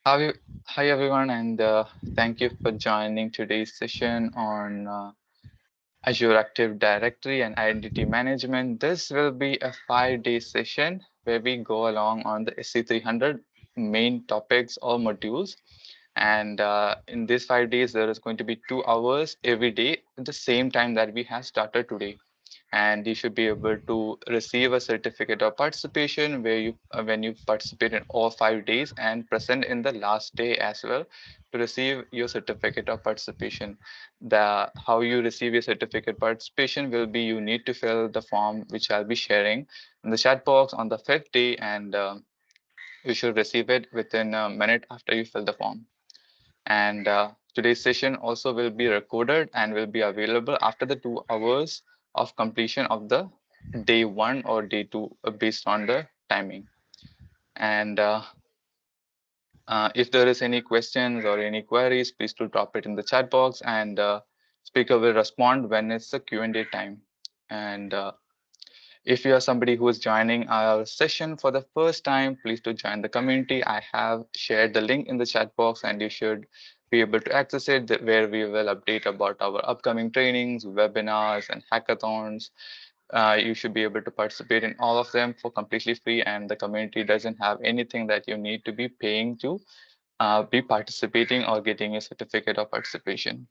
Hi, hi everyone, and thank you for joining today's session on Azure Active Directory and Identity Management. This will be a 5-day session where we go along on the SC300 main topics or modules. And in these 5 days, there is going to be 2 hours every day at the same time that we have started today, and you should be able to receive a certificate of participation where you when you participate in all 5 days and present in the last day as well to receive your certificate of participation. The how you receive your certificate participation will be you need to fill the form which I'll be sharing in the chat box on the 5th day, and you should receive it within a minute after you fill the form. And today's session also will be recorded and will be available after the 2 hours of completion of the day one or day two, based on the timing. And if there is any questions or any queries, please do drop it in the chat box, and speaker will respond when it's the Q&A time. And if you are somebody who is joining our session for the first time, please do join the community. I have shared the link in the chat box, and you should be able to access it, where we will update about our upcoming trainings, webinars, and hackathons. You should be able to participate in all of them for completely free, and the community doesn't have anything that you need to be paying to be participating or getting a certificate of participation.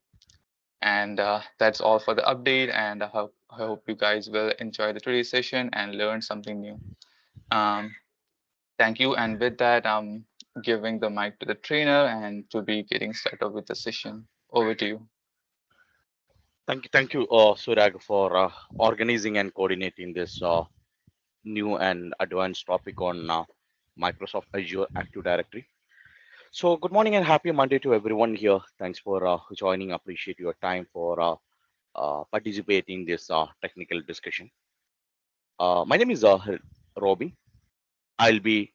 And that's all for the update. And I hope you guys will enjoy the today's session and learn something new. Um, Thank you. And with that, I'm giving the mic to the trainer and to be getting started with the session. Over to you. Thank you, Surag, for organizing and coordinating this new and advanced topic on Microsoft Azure Active Directory. So, good morning and happy Monday to everyone here. Thanks for joining. Appreciate your time for participating in this technical discussion. My name is Robin. I'll be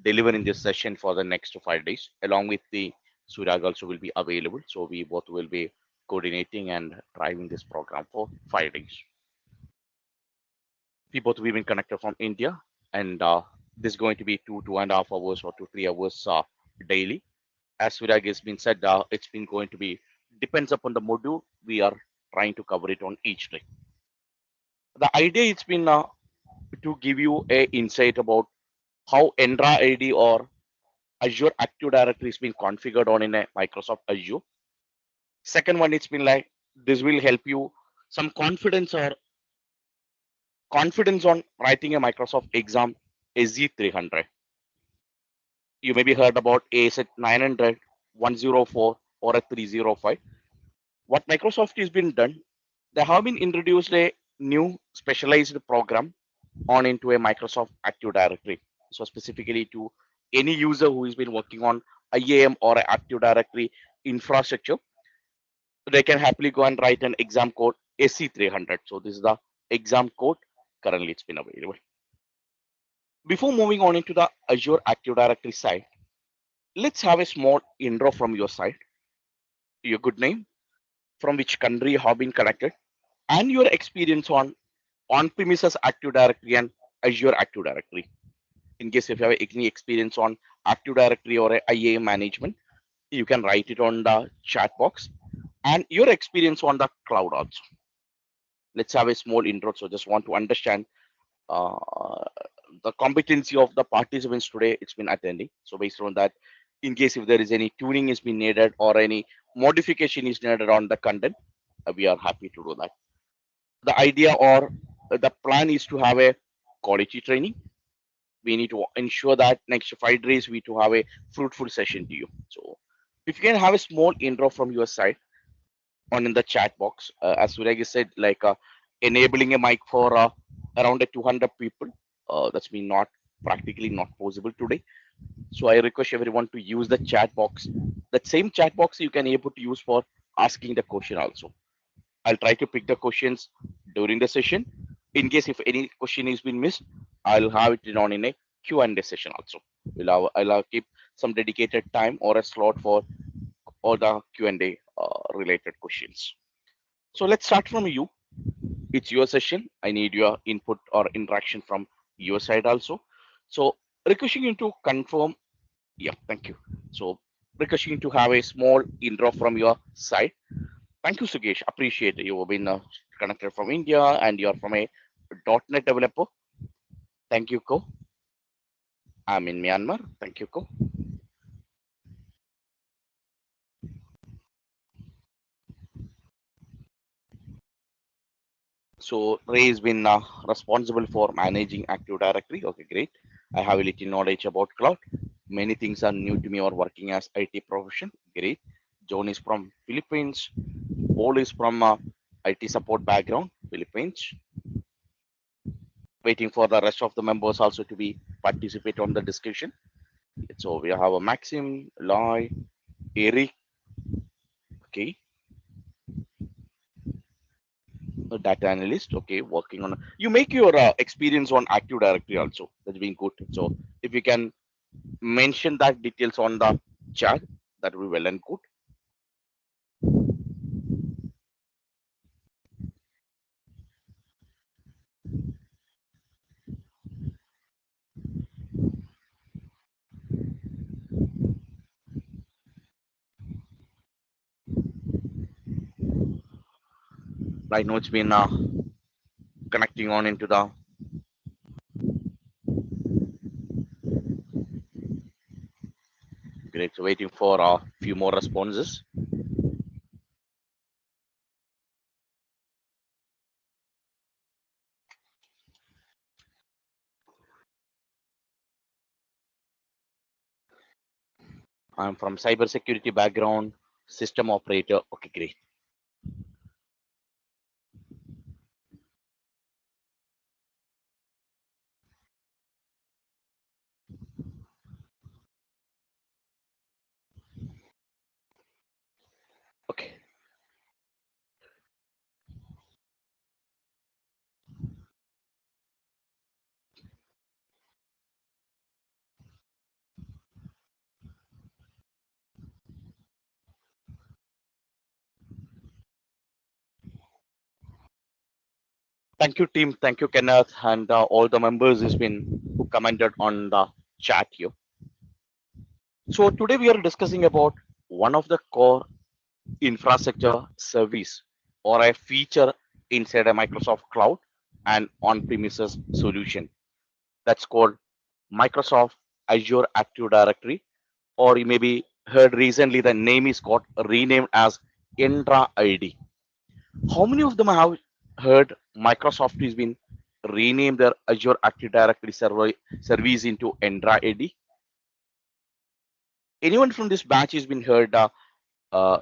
delivering this session for the next 5 days, along with the Surag also will be available. So we both will be coordinating and driving this program for 5 days. We both we've been connected from India, and this is going to be 2.5 hours or 2 3 hours daily. As Virag has been said, it's been going to be depends upon the module we are trying to cover it on each day. The idea it's been to give you a insight about how Entra AD or Azure Active Directory is being configured on in a Microsoft Azure. Second one, it's been like this will help you some confidence on writing a Microsoft exam SC300. You maybe heard about ASET 900, 104, or a 305. What Microsoft has been done, they have been introduced a new specialized program on into a Microsoft Active Directory. So specifically to any user who has been working on IAM or a Active Directory infrastructure, they can happily go and write an exam code SC300. So this is the exam code currently it's been available. Before moving on into the Azure Active Directory side, let's have a small intro from your side, your good name, from which country you have been connected, and your experience on on-premises Active Directory and Azure Active Directory. In case if you have any experience on Active Directory or IAM management, you can write it on the chat box, and your experience on the cloud also. Let's have a small intro. So just want to understand uh, the competency of the participants today it's been attending. So based on that, in case if there is any tuning is being needed or any modification is needed on the content, we are happy to do that. The idea or the plan is to have a quality training. We need to ensure that next 5 days we to have a fruitful session to you. So if you can have a small intro from your side on in the chat box, as Suraj said, like enabling a mic for around a 200 people. That's been not practically not possible today. So I request everyone to use the chat box. That same chat box you can able to use for asking the question also. I'll try to pick the questions during the session. In case if any question is been missed, I'll have it on in a Q&A session also. I'll keep some dedicated time or a slot for all the Q&A related questions. So let's start from you. It's your session. I need your input or interaction from your side also. So requesting you to confirm Yeah, thank you. So requesting to have a small intro from your side. Thank you, Sugesh. Appreciate it. You have been connected from India and you're from a .NET developer. Thank you, Ko. I'm in Myanmar. Thank you, Ko. So Ray has been responsible for managing Active Directory. Okay, great. I have a little knowledge about cloud. Many things are new to me or working as IT profession. Great. John is from Philippines. Paul is from IT support background, Philippines. Waiting for the rest of the members also to be participate on the discussion. So we have a Maxim, Loy, Eric, okay, a data analyst, okay, working on. You make your experience on Active Directory also. That's been good. So if you can mention that details on the chat, that will be well and good. I know it's been connecting on into the great. So waiting for a few more responses. I'm from cybersecurity background, system operator. Okay, great. Okay. Thank you, team. Thank you, Kenneth, and all the members has been who commented on the chat here. So today we are discussing about one of the core infrastructure service or a feature inside a Microsoft Cloud and on-premises solution. That's called Microsoft Azure Active Directory, or you may be heard recently the name is got renamed as Entra ID. How many of them have heard Microsoft has been renamed their Azure Active Directory service into Entra AD? Anyone from this batch has been heard?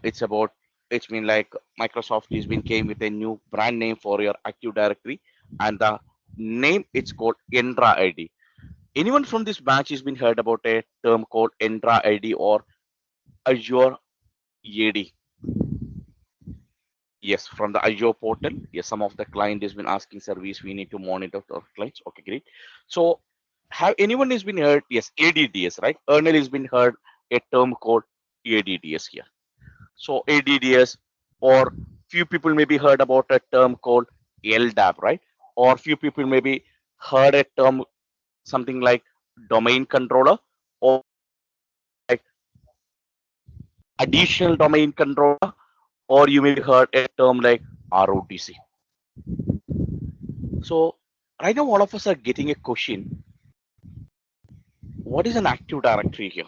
It's about it's been like Microsoft has been came with a new brand name for your Active Directory, and the name it's called Entra ID. Anyone from this batch has been heard about a term called Entra ID or Azure AD? Yes, from the Azure portal. Yes, some of the client has been asking service. We need to monitor the clients. Okay, great. So, have anyone has been heard? Yes, ADDS, right? Ernel has been heard a term called ADDS here. So ADDS, or few people maybe heard about a term called LDAP, right? Or few people maybe heard a term something like domain controller, or like additional domain controller, or you may heard a term like ROTC. So right now all of us are getting a question: what is an Active Directory here?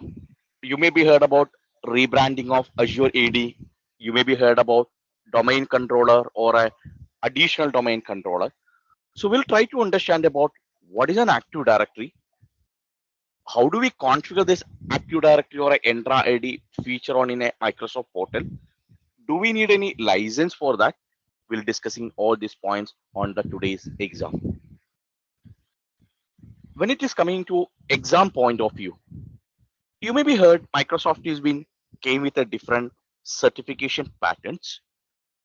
You may be heard about rebranding of Azure AD. You may be heard about domain controller or a additional domain controller. So we'll try to understand about what is an Active Directory, how do we configure this Active Directory or a Entra ID feature on in a Microsoft portal. Do we need any license for that? We'll discussing all these points on the today's exam. When it is coming to exam point of view, you may be heard Microsoft has been came with a different certification patterns.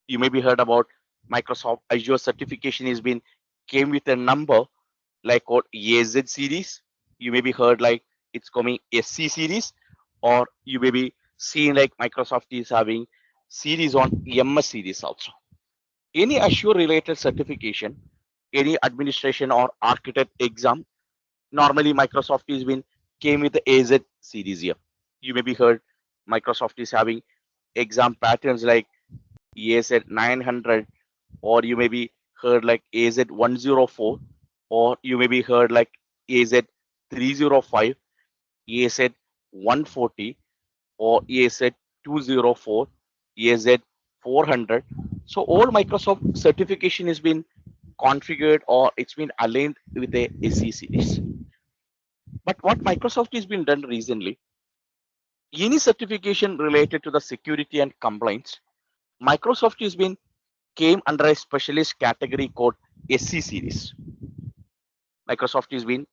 You may be heard about Microsoft Azure certification has been came with a number like called AZ series. You may be heard like it's coming SC series, or you may be seeing like Microsoft is having series on MS series also. Any Azure related certification, any administration or architect exam, normally Microsoft has been came with the AZ series here. You maybe heard Microsoft is having exam patterns like AZ900, or you maybe heard like AZ104, or you maybe heard like AZ305, AZ140, or AZ204, AZ400. So all Microsoft certification has been configured or it's been aligned with the SE series. But what Microsoft has been done recently, any certification related to the security and compliance, Microsoft has been came under a specialist category called SC series. Microsoft has been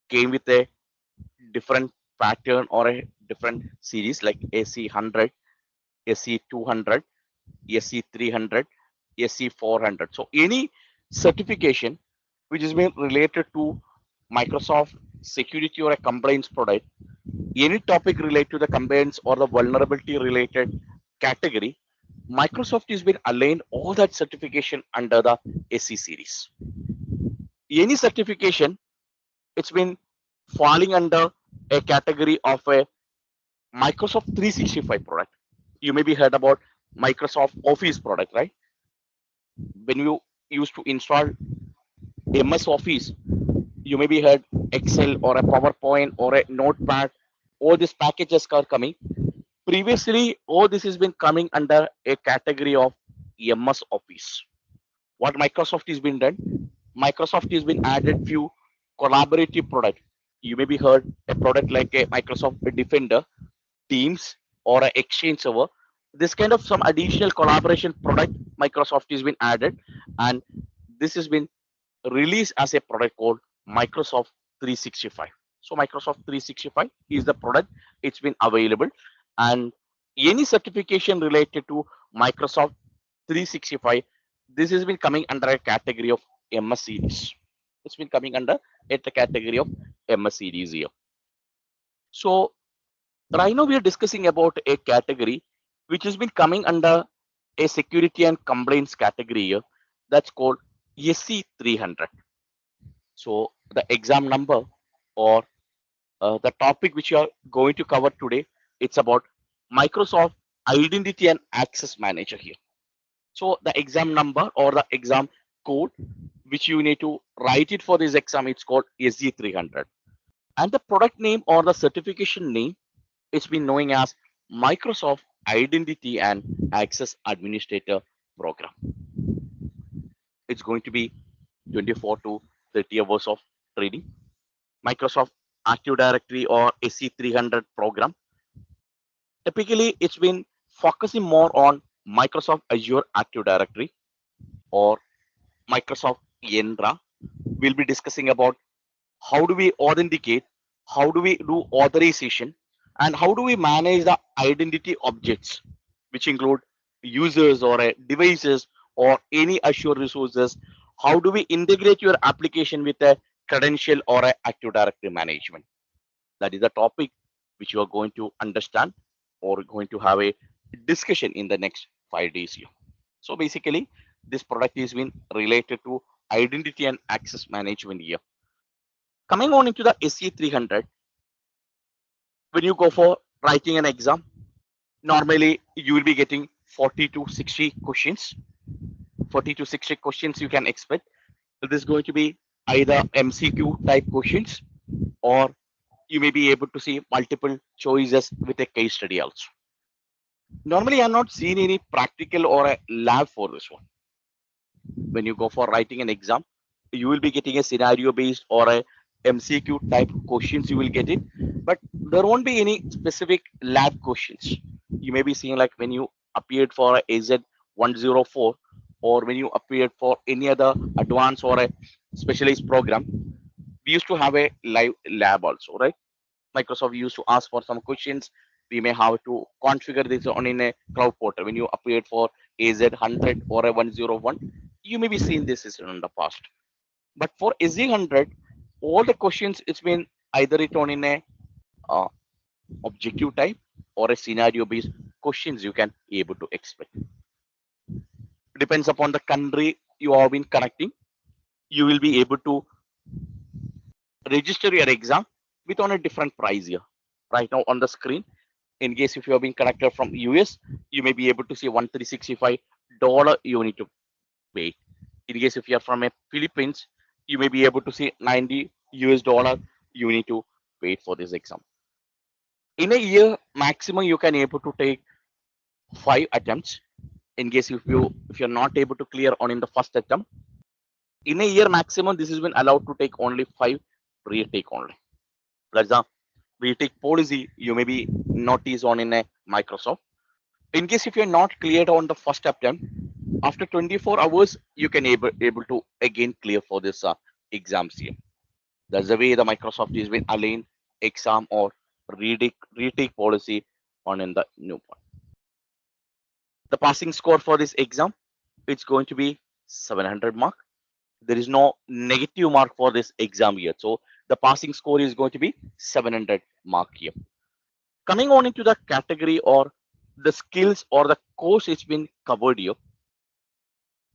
came with a different pattern or a different series like SC100, SC200, SC300, SC400. So any certification which is been related to Microsoft security or a compliance product, any topic related to the compliance or the vulnerability related category, Microsoft has been aligned all that certification under the SC series. Any certification, it's been falling under a category of a Microsoft 365 product. You maybe heard about Microsoft Office product, right? When you used to install MS Office, you maybe heard Excel or a PowerPoint or a Notepad. All these packages are coming. Previously, all this has been coming under a category of MS Office. What Microsoft has been done, Microsoft has been added few collaborative product. You maybe heard a product like a Microsoft Defender, Teams, or an Exchange server. This kind of some additional collaboration product Microsoft has been added, and this has been released as a product called Microsoft 365. So Microsoft 365 is the product. It's been available, and any certification related to Microsoft 365, this has been coming under a category of MS series. It's been coming under a category of MS series here. So right now we are discussing about a category which has been coming under a security and compliance category here. That's called SC300. So the exam number or the topic which you are going to cover today, it's about Microsoft Identity and Access Manager here. So the exam number or the exam code which you need to write it for this exam, it's called SC300. And the product name or the certification name, it's been known as Microsoft Identity and Access Administrator Program. It's going to be 24 to 30 hours of training. Microsoft Active Directory or SC300 program. Typically, it's been focusing more on Microsoft Azure Active Directory or Microsoft Entra. We'll be discussing about how do we authenticate, how do we do authorization, and how do we manage the identity objects, which include users or devices or any Azure resources. How do we integrate your application with a credential or a Active Directory management? That is the topic which you are going to understand or going to have a discussion in the next 5 days here. So basically, this product is been related to identity and access management here. Coming on into the SC300, when you go for writing an exam, normally you will be getting 40 to 60 questions. 40 to 60 questions you can expect. This is going to be either MCQ type questions or you may be able to see multiple choices with a case study also. Normally, I'm not seeing any practical or a lab for this one. When you go for writing an exam, you will be getting a scenario based or a MCQ type questions you will get it, but there won't be any specific lab questions. You may be seeing like when you appeared for a AZ104 or when you appeared for any other advanced or a specialized program, we used to have a live lab also, right? Microsoft used to ask for some questions. We may have to configure this on in a cloud portal. When you appeared for AZ100 or a 101, you may be seeing this in the past. But for AZ100, all the questions it's been either written in a uh, objective type or a scenario based questions you can able to expect. Depends upon the country you have been connecting. You will be able to register your exam with on a different price here. right now on the screen. In case if you have been connected from US, you may be able to see $1,365 you need to pay. In case if you are from a Philippines, you may be able to see $90 you need to pay for this exam. In a year, maximum you can able to take 5 attempts. In case if you're not able to clear on in the first attempt, in a year maximum this has been allowed to take only 5 retake only. That's the retake policy you may be notice on in a Microsoft. In case if you're not cleared on the first attempt, after 24 hours you can able to again clear for this exams here. That's the way the Microsoft is been aligned exam or retake policy on in the new one. The passing score for this exam, it's going to be 700 mark. There is no negative mark for this exam here. So the passing score is going to be 700 mark here. Coming on into the category or the skills or the course it's been covered here.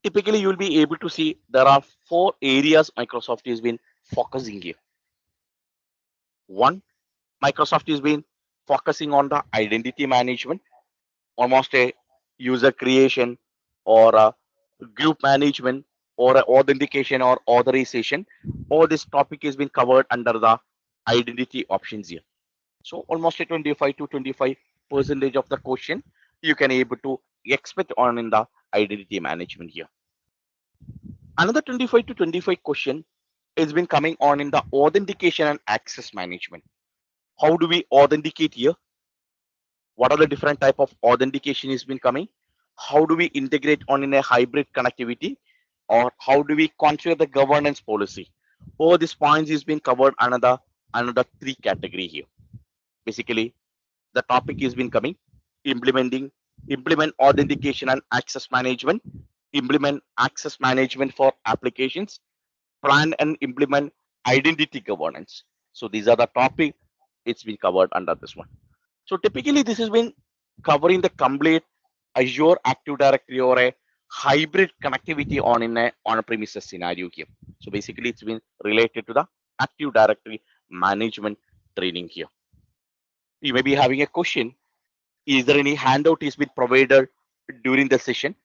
Typically, you'll be able to see there are 4 areas Microsoft has been focusing here. One, Microsoft has been focusing on the identity management, almost a user creation or a group management or a authentication or authorization. All this topic has been covered under the identity options here. So almost a 25 to 25 percentage of the question you can able to expect on in the identity management here. Another 25 to 25 question has been coming on in the authentication and access management. How do we authenticate here? What are the different type of authentication has been coming? How do we integrate on in a hybrid connectivity? Or how do we configure the governance policy? All these points is being covered another 3 category here. Basically, the topic has been coming implementing implement authentication and access management, implement access management for applications, plan and implement identity governance. So these are the topic it's been covered under this one. So typically this has been covering the complete Azure Active Directory or a hybrid connectivity on in a on a premises scenario here. So basically it's been related to the Active Directory management training here. You may be having a question. Is there any handout is been provided during the session?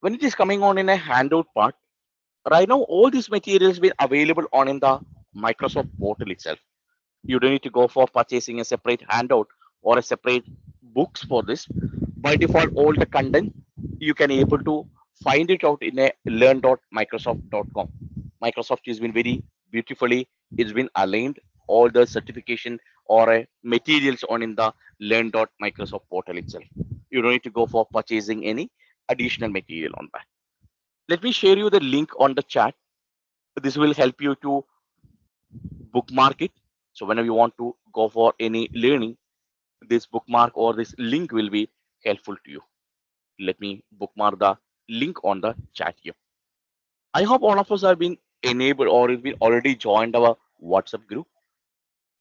When it is coming on in a handout part, right now all these materials been available on in the Microsoft portal itself. You don't need to go for purchasing a separate handout or a separate books for this. By default, all the content you can able to find it out in a learn.microsoft.com. Microsoft has been very beautifully, it's been aligned all the certification or materials on in the learn.microsoft portal itself. You don't need to go for purchasing any additional material on that. Let me share you the link on the chat. This will help you to bookmark it. So whenever you want to go for any learning, this bookmark or this link will be helpful to you. Let me bookmark the link on the chat here. I hope all of us have been enabled or have been already joined our WhatsApp group.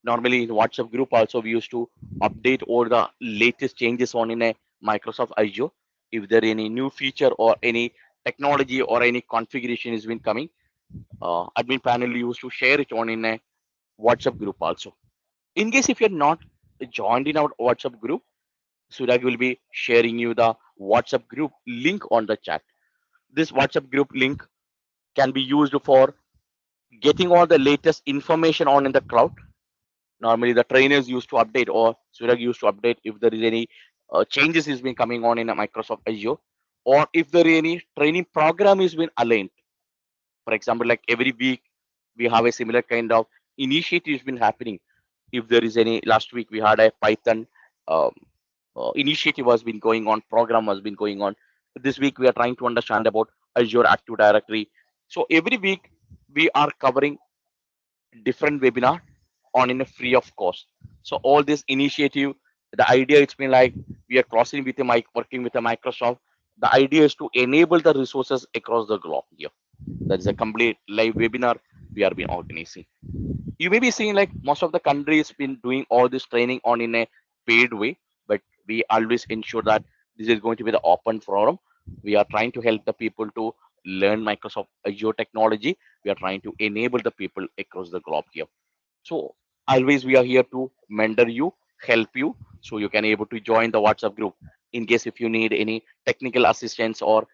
Normally in WhatsApp group also we used to update all the latest changes on in a Microsoft Azure. If there any new feature or any technology or any configuration has been coming, admin panel used to share it on in a WhatsApp group also. In case if you're not joined in our WhatsApp group, Suraj will be sharing you the WhatsApp group link on the chat. This WhatsApp group link can be used for getting all the latest information on in the cloud. Normally the trainers used to update or Suraj used to update if there is any changes is been coming on in a Microsoft Azure, or if there is any training program is been aligned. For example, like every week we have a similar kind of initiatives been happening. If there is any, last week we had a Python um, initiative has been going on, program has been going on. This week we are trying to understand about Azure Active Directory. So every week we are covering different webinar on in a free of cost. So all this initiative, the idea it's been like we are crossing with the mic, working with the Microsoft. The idea is to enable the resources across the globe here. That's a complete live webinar we are been organizing. You may be seeing like most of the countries been doing all this training on in a paid way, but we always ensure that this is going to be the open forum. We are trying to help the people to learn Microsoft Azure technology. We are trying to enable the people across the globe here. So Always we are here to mentor you, help you, so you can able to join the WhatsApp group. In case if you need any technical assistance or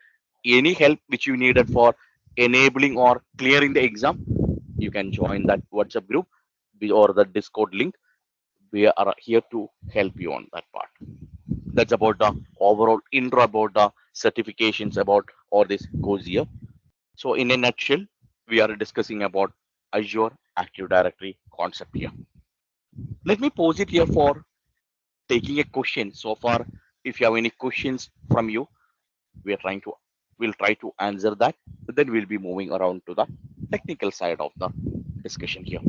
any help which you needed for enabling or clearing the exam, you can join that WhatsApp group or the Discord link. We are here to help you on that part. That's about the overall intro about the certifications about all this goes here. So in a nutshell, we are discussing about Azure Active Directory concept here. Let me pause it here for taking a question. So far, if you have any questions from you, we are trying to we'll try to answer that. Then we'll be moving around to the technical side of the discussion here.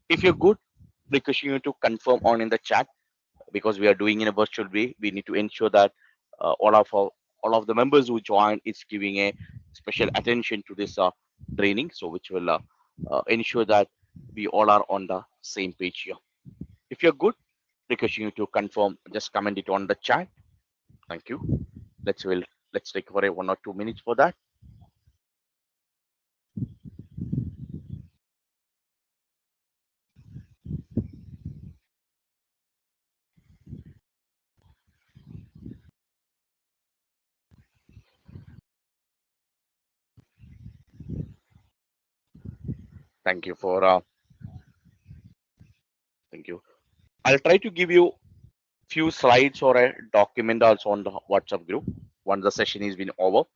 If you're good, requesting you to confirm on in the chat because we are doing in a virtual way. We need to ensure that all of the members who join is giving a special attention to this training, so which will ensure that we all are on the same page here. If you're good, requesting you to confirm, just comment it on the chat. Thank you. Let's take for a 1 or 2 minutes for that. Thank you for thank you. I'll try to give you few slides or a document also on the WhatsApp group. Once the session is been over,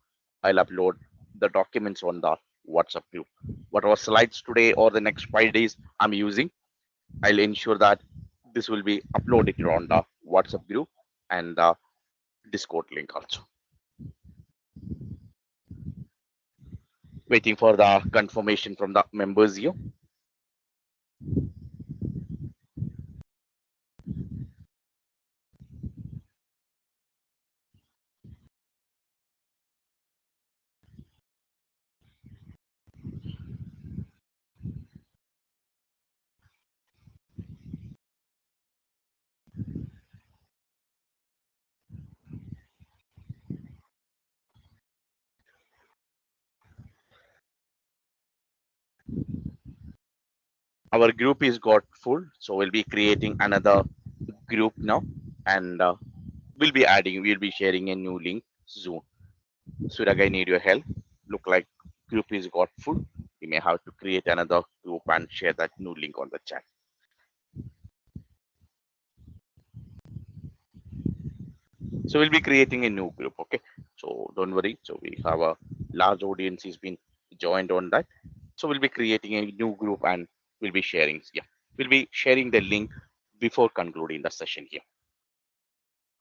I'll upload the documents on the WhatsApp group. Whatever slides today or the next 5 days I'm using, I'll ensure that this will be uploaded on the WhatsApp group and the Discord link also. Waiting for the confirmation from the members here. Our group is got full, so we'll be creating another group now, and we'll be sharing a new link soon. Surag, I need your help. Look like group is got full. We may have to create another group and share that new link on the chat. So we'll be creating a new group. Okay. So don't worry. So we have a large audience has been joined on that. So we'll be creating a new group and we'll be sharing. Yeah. We'll be sharing the link before concluding the session here.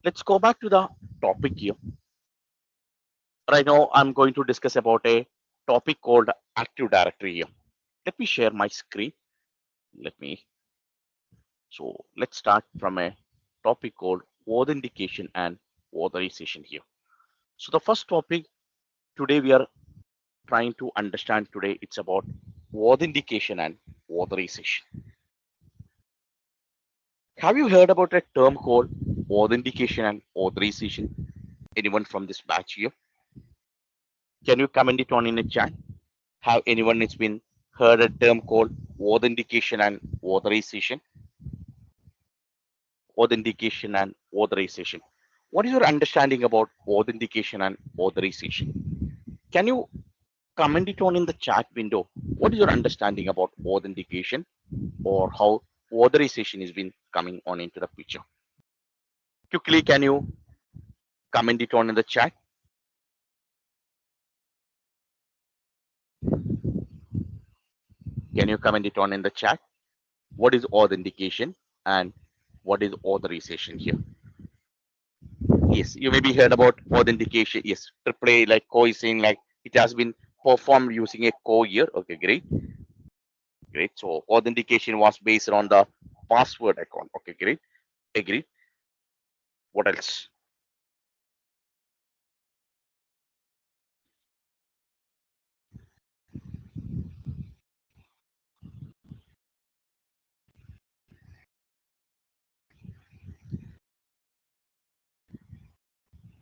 Let's go back to the topic here. Right now, I'm going to discuss about a topic called Active Directory here. Let me share my screen. Let me So let's start from a topic called authentication and authorization here. So the first topic today we are trying to understand today, it's about authentication and authorization. Have you heard about a term called authentication and authorization? Anyone from this batch here? Can you comment it on in the chat? Have anyone has been heard a term called authentication and authorization? Authentication and authorization. What is your understanding about authentication and authorization? Can you comment it on in the chat window? What is your understanding about authentication or how authorization has been coming on into the picture? Quickly, can you comment it on in the chat? Can you comment it on in the chat? What is authentication and what is authorization here? Yes, you maybe heard about authentication. Yes, AAA like Co is saying like it has been performed using a Co here. Okay, great, great. So authentication was based on the password account. Okay, great, agree. What else?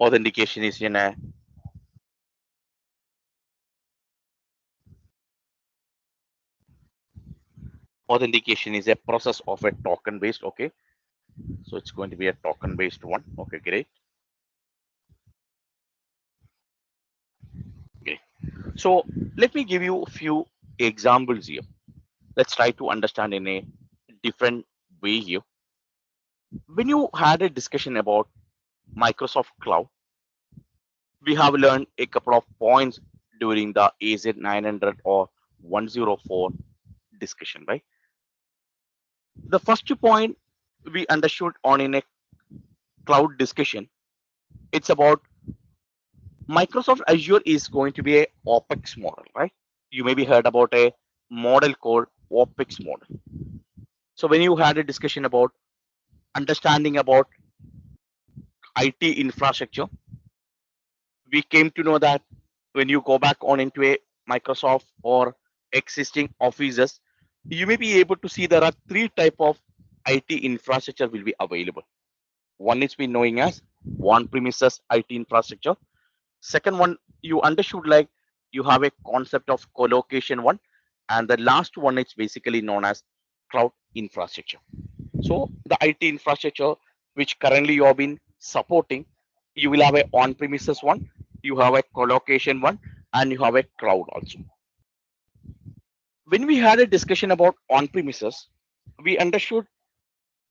Authentication is in a Authentication is a process of a token based. Okay, so it's going to be a token based one. Okay, great. Okay, so let me give you a few examples here. Let's try to understand in a different way here. When you had a discussion about Microsoft Cloud, we have learned a couple of points during the AZ900 or 104 discussion, right? The first point we understood on in a cloud discussion, it's about Microsoft Azure is going to be a OPEX model, right? You maybe heard about a model called OPEX model. So when you had a discussion about understanding about IT infrastructure, we came to know that when you go back on into a Microsoft or existing offices, you may be able to see there are three type of IT infrastructure will be available. One is been knowing as on-premises IT infrastructure. Second one, you understood like you have a concept of co-location one, and the last one is basically known as cloud infrastructure. So the IT infrastructure which currently you have been supporting, you will have a on-premises one, you have a co-location one, and you have a cloud also. When we had a discussion about on-premises, we understood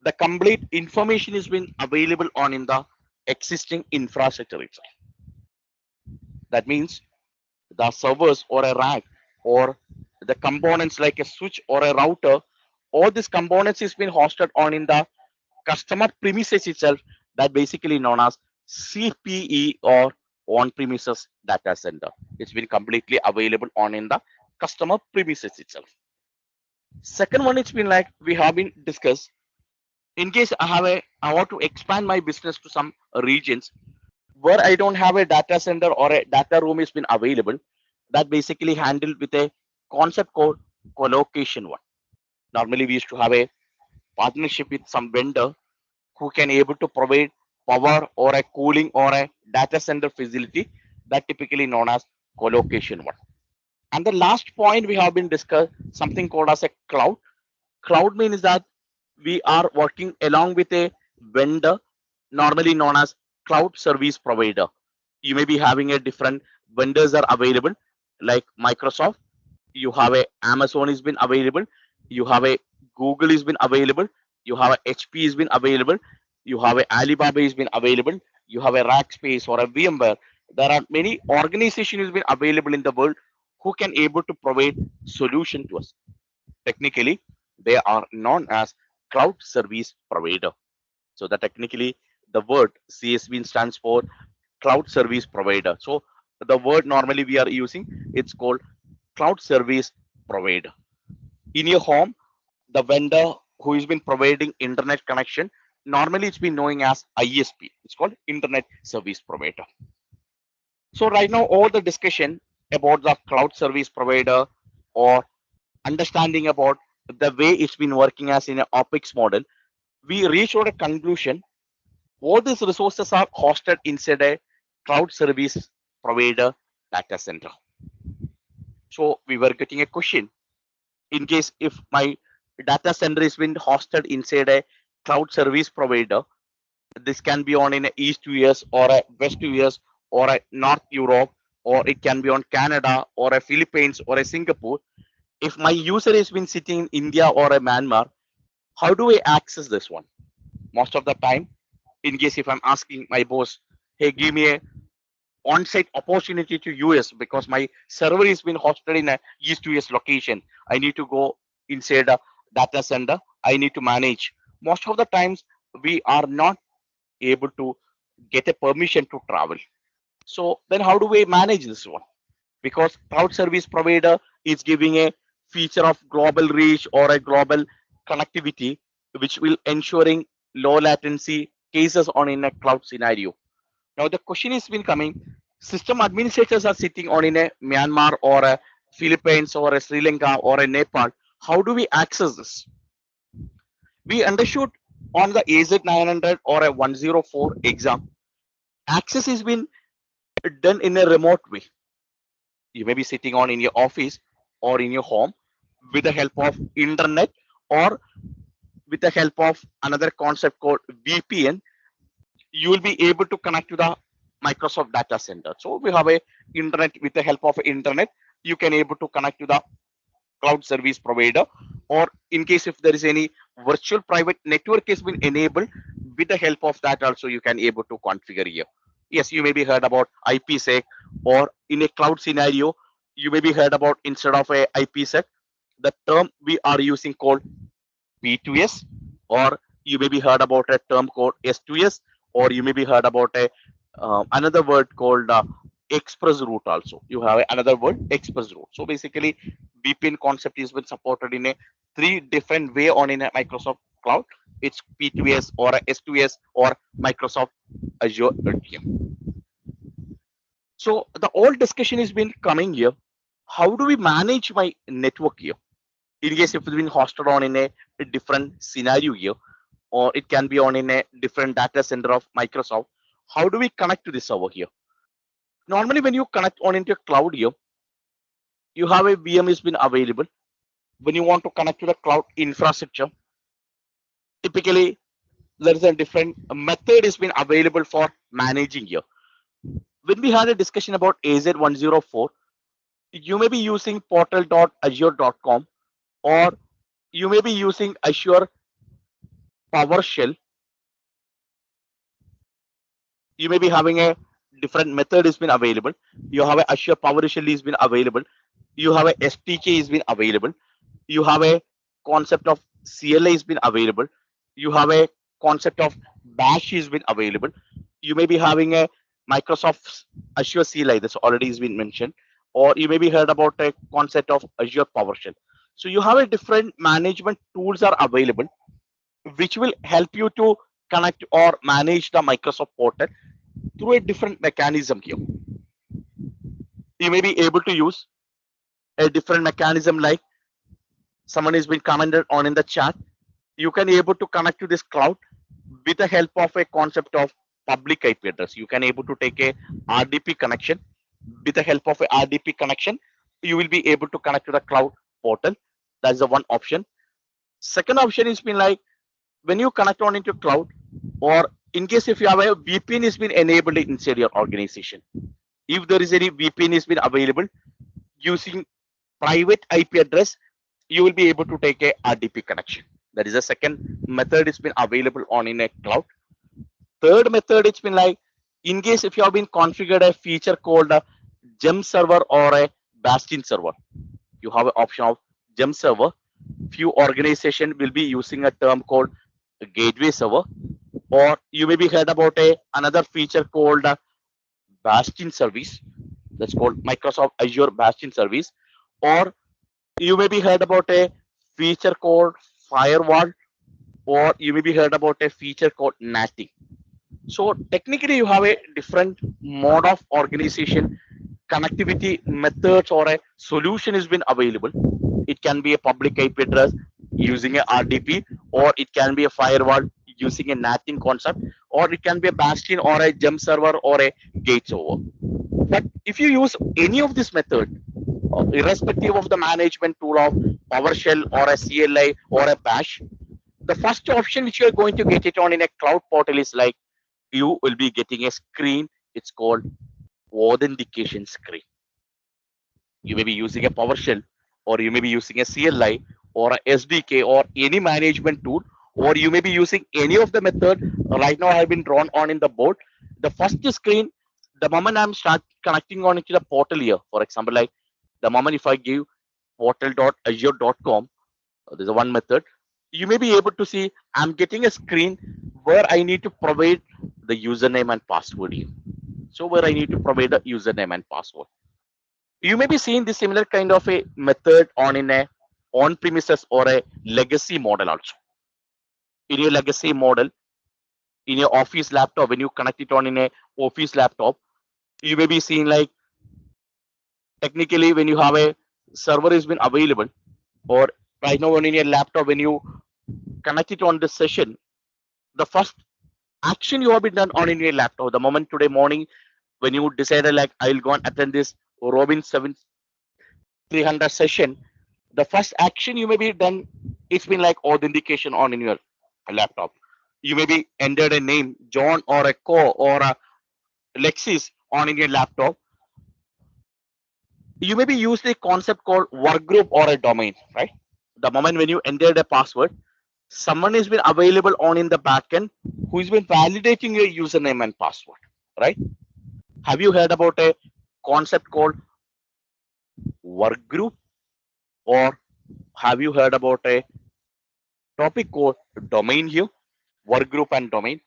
the complete information is been available on in the existing infrastructure itself. That means the servers or a rack or the components like a switch or a router, all these components is been hosted on in the customer premises itself, that basically known as CPE or on premises data center. It's been completely available on in the customer premises itself. Second one, it's been like we have been discussed. In case I want to expand my business to some regions where I don't have a data center or a data room is been available, that basically handled with a concept called co-location one. Normally we used to have a partnership with some vendor who can able to provide power or a cooling or a data center facility, that typically known as co-location one. And the last point we have been discussed something called as a cloud. Cloud means that we are working along with a vendor normally known as cloud service provider. You may be having a different vendors are available like Microsoft, you have a Amazon has been available, you have a Google has been available, you have a HP has been available, you have a Alibaba has been available, you have a Rackspace or a VMware. There are many organizations has been available in the world who can able to provide solution to us. Technically, they are known as cloud service provider. So that technically the word CSV stands for cloud service provider. So the word normally we are using, it's called cloud service provider. In your home, the vendor who has been providing internet connection, normally it's been known as ISP. It's called internet service provider. So right now all the discussion about the cloud service provider or understanding about the way it's been working as in an OPEX model, we reached out a conclusion. All these resources are hosted inside a cloud service provider data center. So we were getting a question, in case if my data center is been hosted inside a cloud service provider, this can be on in a East US or a West US or a North Europe, or it can be on Canada or a Philippines or a Singapore. If my user has been sitting in India or a Myanmar, how do I access this one? Most of the time, in case if I'm asking my boss, hey, give me a on-site opportunity to US because my server is been hosted in a East US location. I need to go inside a data center. I need to manage. Most of the times we are not able to get a permission to travel. So then how do we manage this one? Because cloud service provider is giving a feature of global reach or a global connectivity, which will ensuring low latency cases on in a cloud scenario. Now the question is been coming, system administrators are sitting on in a Myanmar or a Philippines or a Sri Lanka or a Nepal. How do we access this? We understood on the AZ900 or a 104 exam, access has been done in a remote way. You may be sitting on in your office or in your home with the help of internet, or with the help of another concept called VPN, you will be able to connect to the Microsoft data center. So we have a internet. With the help of internet, you can able to connect to the cloud service provider, or in case if there is any virtual private network has been enabled, with the help of that also you can able to configure here. Yes, you may be heard about IPsec, or in a cloud scenario you may be heard about, instead of a IPsec, the term we are using called P2S, or you may be heard about a term called S2S, or you may be heard about a another word called express route. Also you have another word, express route. So basically VPN concept has been supported in a three different way on in a Microsoft cloud. It's P2S or a S2S or Microsoft Azure AD. So the whole discussion has been coming here, how do we manage my network here, in case if it's been hosted on in a different scenario here, or it can be on in a different data center of Microsoft. How do we connect to this over here? Normally, when you connect on into a cloud here, you have a VM has been available. When you want to connect to the cloud infrastructure, typically there is a different method has been available for managing here. When we had a discussion about AZ104, you may be using portal.azure.com, or you may be using Azure PowerShell. You may be having a different method has been available. You have a Azure PowerShell has been available. You have a SDK has been available. You have a concept of CLI has been available. You have a concept of Bash has been available. You may be having a Microsoft Azure CLI that's already has been mentioned, or you may be heard about a concept of Azure PowerShell. So you have a different management tools are available, which will help you to connect or manage the Microsoft portal through a different mechanism here. You may be able to use a different mechanism, like someone has been commented on in the chat. You can able to connect to this cloud with the help of a concept of public IP address. You can able to take a RDP connection. With the help of a RDP connection, you will be able to connect to the cloud portal. That's the one option. Second option is been like, when you connect on into cloud, or in case if you have a VPN has been enabled inside your organization, if there is any VPN has been available using private IP address, you will be able to take a RDP connection. That is the second method. It's been available on in a cloud. Third method, it's been like, in case if you have been configured a feature called a gem server or a bastion server, you have an option of gem server. Few organization will be using a term called gateway server, or you may be heard about a another feature called bastion service, that's called Microsoft Azure bastion service, or you may be heard about a feature called firewall, or you may be heard about a feature called NATing. So technically you have a different mode of organization, connectivity methods, or a solution has been available. It can be a public IP address using a RDP, or it can be a firewall using a NATing concept, or it can be a bastion or a gem server or a gate server. But if you use any of this method, irrespective of the management tool of PowerShell or a CLI or a Bash, the first option which you are going to get it on in a cloud portal is like, you will be getting a screen. It's called authentication screen. You may be using a PowerShell, or you may be using a CLI or a SDK or any management tool, or you may be using any of the method. Right now I have been drawn on in the board. The first screen, the moment I'm start connecting on into the portal here, for example, like the moment if I give portal.azure.com, there's a one method, you may be able to see I'm getting a screen where I need to provide the username and password here. So where I need to provide the username and password. You may be seeing this similar kind of a method on in a on premises or a legacy model also. In your legacy model, in your office laptop, when you connect it on in a office laptop, you may be seeing like, technically when you have a server has been available, or right now when in your laptop, when you connect it on the session, the first action you have been done on in your laptop, the moment today morning when you decided like I'll go and attend this Robin 7 300 session, the first action you may be done It's been like authentication on in your laptop. You maybe entered a name John or a Co or a Lexis on in your laptop. You maybe use a concept called work group or a domain, right? The moment when you entered a password, someone has been available on in the backend who has been validating your username and password, right? Have you heard about a concept called work group, or have you heard about a topic called domain here? Work group and domain.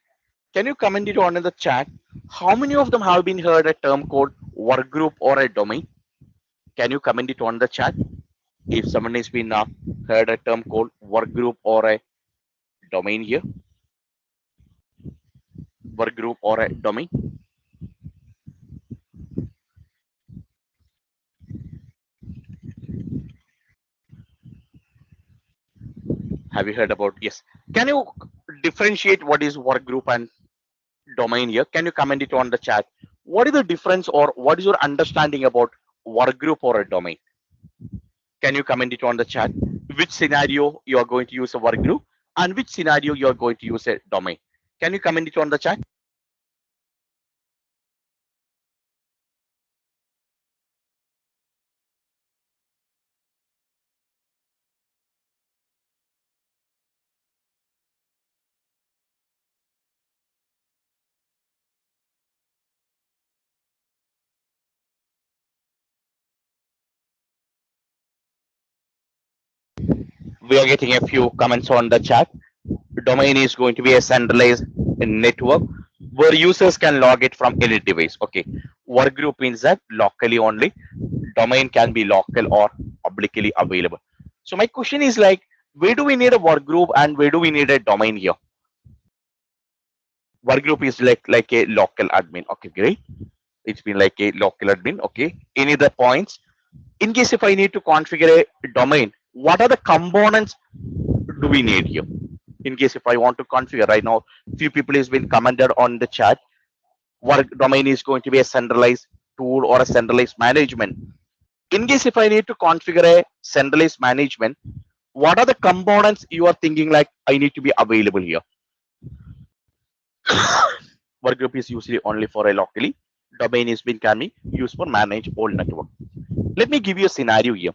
Can you comment it on in the chat? How many of them have been heard a term called work group or a domain? Can you comment it on the chat? If someone has been heard a term called work group or a domain here, work group or a domain. Have you heard about? Yes. Can you differentiate what is work group and domain here? Can you comment it on the chat? What is the difference, or what is your understanding about work group or a domain? Can you comment it on the chat? Which scenario you are going to use a work group and which scenario you are going to use a domain? Can you comment it on the chat? We are getting a few comments on the chat. Domain is going to be a centralized network where users can log it from any device. Okay. Work group means that locally only. Domain can be local or publicly available. So my question is like, where do we need a work group and where do we need a domain here? Work group is like a local admin. Okay, great. It's been like a local admin. Okay. Any other points? In case if I need to configure a domain, what are the components do we need here? In case if I want to configure right now, few people has been commented on the chat. Work domain is going to be a centralized tool or a centralized management. In case if I need to configure a centralized management, what are the components you are thinking like I need to be available here? Work group is usually only for a locally. Domain is been can be used for manage all network. Let me give you a scenario here.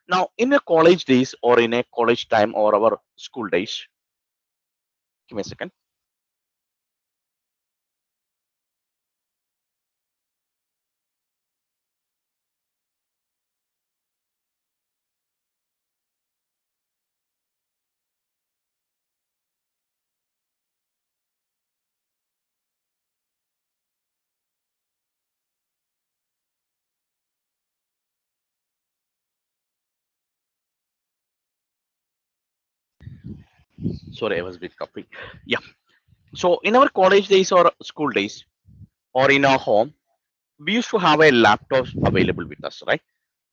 Now, in a college days or in a college time or our school days, give me a second. Sorry, I was a bit coughing. Yeah. So in our college days or school days or in our home, we used to have a laptop available with us, right?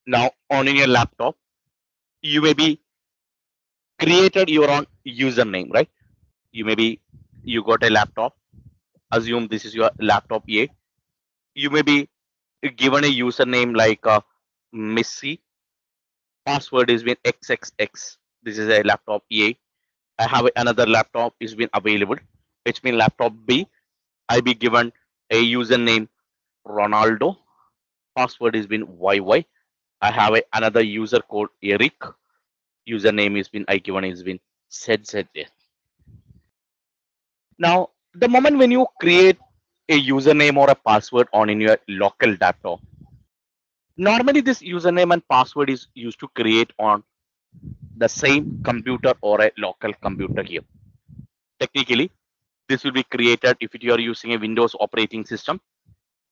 Now, on in your laptop, you may be created your own username, right? You maybe you got a laptop. Assume this is your laptop A. You may be given a username like Missy. Password is been XXX. This is a laptop A. I have another laptop is been available. It's been laptop B. I be given a username Ronaldo. Password is been YY. I have another user called Eric. Username is been I given is been ZZ. Now, the moment when you create a username or a password on in your local laptop, normally this username and password is used to create on the same computer or a local computer here. Technically, this will be created if you are using a Windows operating system.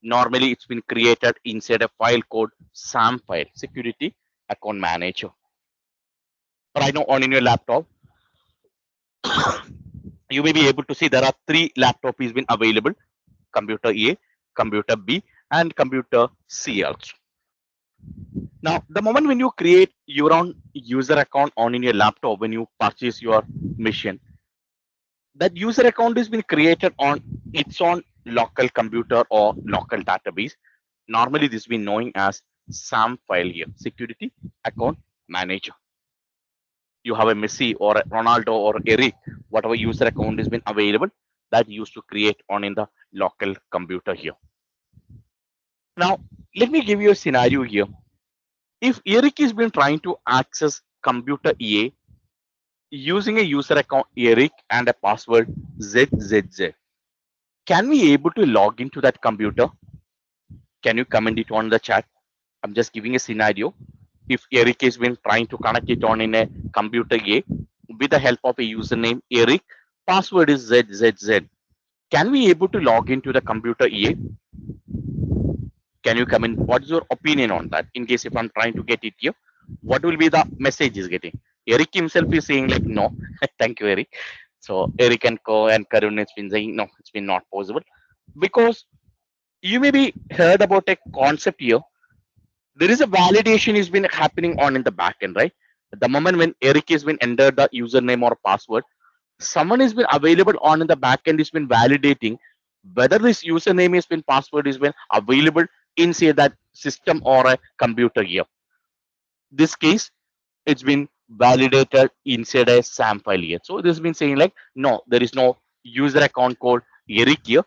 Normally, it's been created inside a file called SAM file, Security Account Manager. Right now, on in your laptop, you may be able to see there are three laptops is been available: computer A, computer B, and computer C also. Now, the moment when you create your own user account on in your laptop, when you purchase your machine, that user account has been created on its own local computer or local database. Normally, this has been known as SAM file here, Security Account Manager. You have a Messi or a Ronaldo or Eric, whatever user account has been available, that used to create on in the local computer here. Now, let me give you a scenario here. If Eric has been trying to access computer EA using a user account Eric and a password ZZZ, can we able to log into that computer? Can you comment it on the chat? I'm just giving a scenario. If Eric has been trying to connect it on in a computer A with the help of a username Eric, password is ZZZ. Can we able to log into the computer EA? Can you comment? What's your opinion on that? In case if I'm trying to get it here, what will be the message is getting? Eric himself is saying like no, thank you Eric. So Eric and Co and Karun has been saying no, it's been not possible because you maybe heard about a concept here. There is a validation is been happening on in the backend, right? The moment when Eric has been entered the username or password, someone has been available on in the backend has been validating whether this username has been password has been available inside that system or a computer here. This case, it's been validated inside a SAM file here. So this has been saying like no, there is no user account called Eric here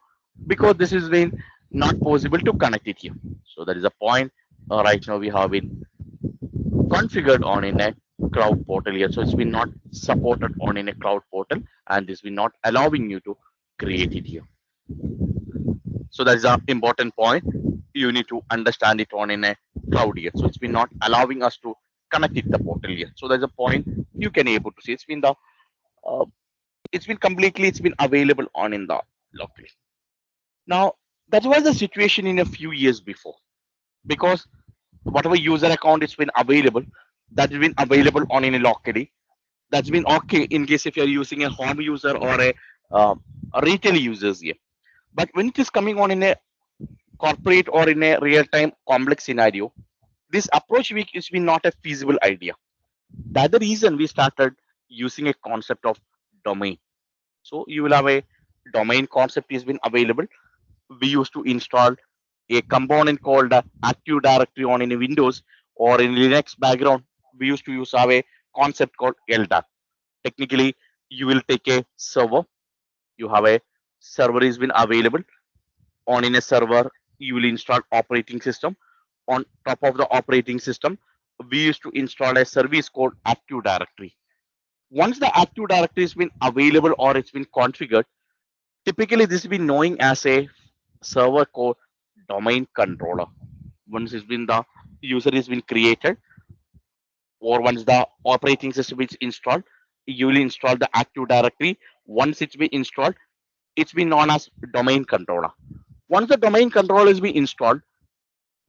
because this has been not possible to connect it here. So that is a point. Right now we have been configured on in a cloud portal here. So it's been not supported on in a cloud portal and this will not allowing you to create it here. So that is an important point. You need to understand it on in a cloud here. So it's been not allowing us to connect it the portal here. So there's a point you can able to see. Uh, it's been completely it's been available on in the locally. Now that was the situation in a few years before because whatever user account it's been available that has been available on in a locally that's been okay in case if you're using a home user or a retail users here. But when it is coming on in a corporate or in a real-time complex scenario, this approach week is been not a feasible idea. That's the reason we started using a concept of domain. So you will have a domain concept is been available. We used to install a component called Active Directory on in a Windows or in Linux background. We used to use have a concept called LDAP. Technically, you will take a server. You have a server is been available on in a server. You will install operating system. On top of the operating system, we used to install a service called Active Directory. Once the Active Directory has been available or it's been configured, typically this has been known as a server called domain controller. Once it's been the user has been created or once the operating system is installed, you will install the Active Directory. Once it's been installed, it's been known as domain controller. Once the domain controller is been installed,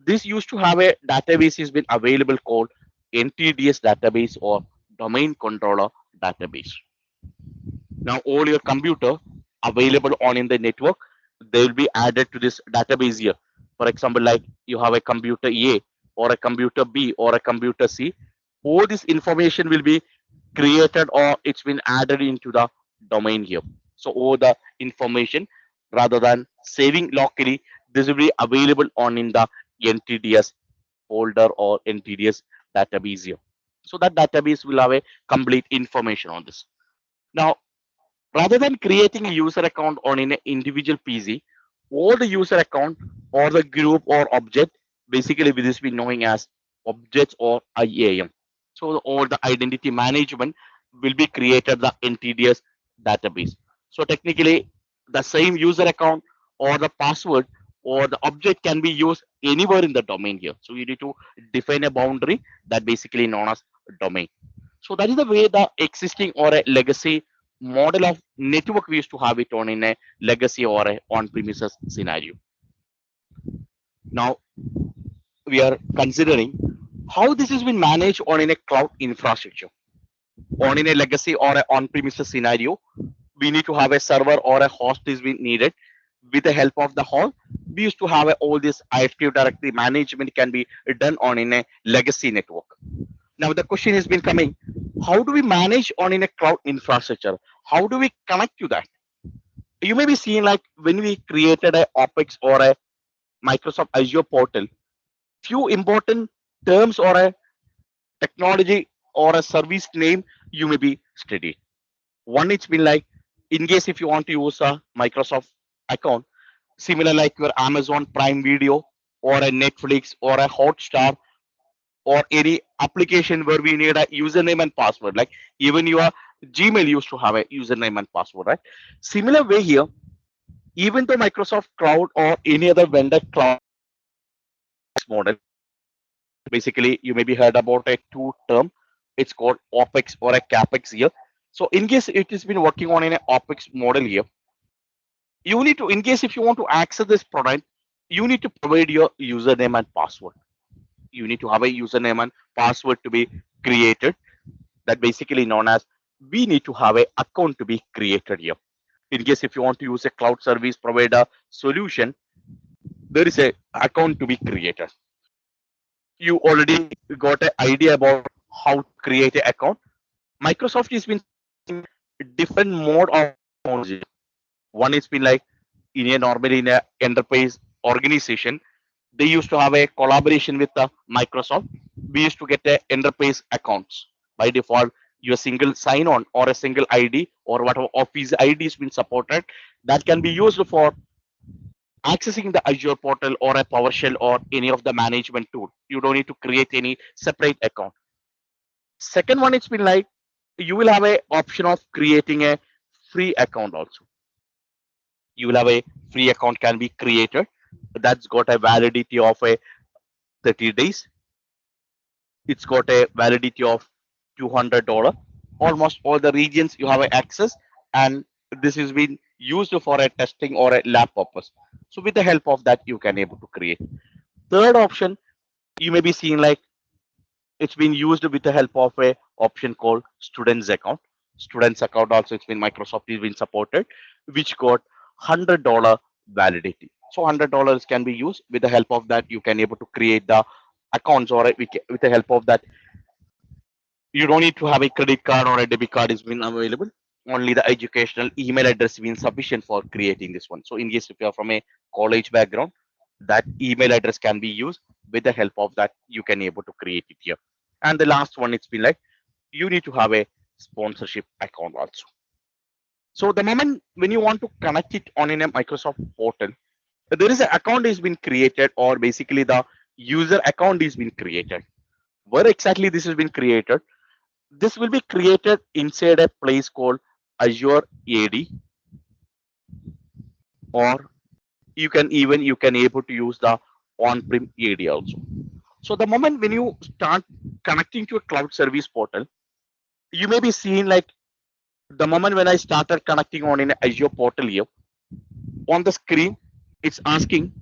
this used to have a database has been available called NTDS database or domain controller database. Now all your computer available on in the network, they will be added to this database here. For example, like you have a computer A or a computer B or a computer C, all this information will be created or it's been added into the domain here. So all the information rather than saving locally, this will be available on in the NTDS folder or NTDS database here. So that database will have a complete information on this. Now, rather than creating a user account on an individual PC, all the user account or the group or object, basically this is been knowing as objects or IAM. So all the identity management will be created the NTDS database. So technically the same user account or the password or the object can be used anywhere in the domain here. So you need to define a boundary that basically known as domain. So that is the way the existing or a legacy model of network we used to have it on in a legacy or a on-premises scenario. Now we are considering how this has been managed on in a cloud infrastructure. On in a legacy or a on-premises scenario, we need to have a server or a host is being needed. With the help of the host, we used to have all this active directory management can be done on in a legacy network. Now the question has been coming, how do we manage on in a cloud infrastructure? How do we connect to that? You may be seeing like when we created a OPEX or a Microsoft Azure portal, few important terms or a technology or a service name you may be steady. One, it's been like, in case if you want to use a Microsoft account, similar like your Amazon Prime Video or a Netflix or a Hotstar or any application where we need a username and password, like even your Gmail used to have a username and password, right? Similar way here, even though Microsoft Cloud or any other vendor cloud model, basically you maybe heard about a two term, it's called OPEX or a CAPEX here. So in case it has been working on an OPEX model here, you need to, in case if you want to access this product, you need to provide your username and password. You need to have a username and password to be created, that basically known as, we need to have a account to be created here. In case if you want to use a cloud service provider solution, there is a account to be created. You already got an idea about how to create an account. Microsoft has been supporting different mode of accounts here. One is been like, in a normally in a enterprise organization, they used to have a collaboration with the Microsoft. We used to get a enterprise accounts by default. Your single sign on or a single ID or whatever Office ID has been supported, that can be used for accessing the Azure portal or a PowerShell or any of the management tool. You don't need to create any separate account. Second one, it's been like, you will have a option of creating a free account also. You will have a free account can be created, that's got a validity of a 30 days. It's got a validity of $200. Almost all the regions you have access, and this is been used for a testing or a lab purpose. So with the help of that, you can able to create. Third option, you may be seeing like, it's been used with the help of a option called students account. Students account also, it's been Microsoft has been supported, which got $100 validity. So $100 can be used. With the help of that, you can able to create the accounts, or with the help of that, you don't need to have a credit card or a debit card is been available. Only the educational email address being sufficient for creating this one. So in case if you are from a college background, that email address can be used. With the help of that, you can able to create it here. And the last one, it's been like, you need to have a sponsorship account also. So the moment when you want to connect it on in a Microsoft portal, there is an account is been created, or basically the user account is been created. Where exactly this has been created? This will be created inside a place called Azure AD, or you can able to use the on-prem AD also. So the moment when you start connecting to a cloud service portal, you may be seeing like, the moment when I started connecting on in Azure portal here, on the screen, it's asking,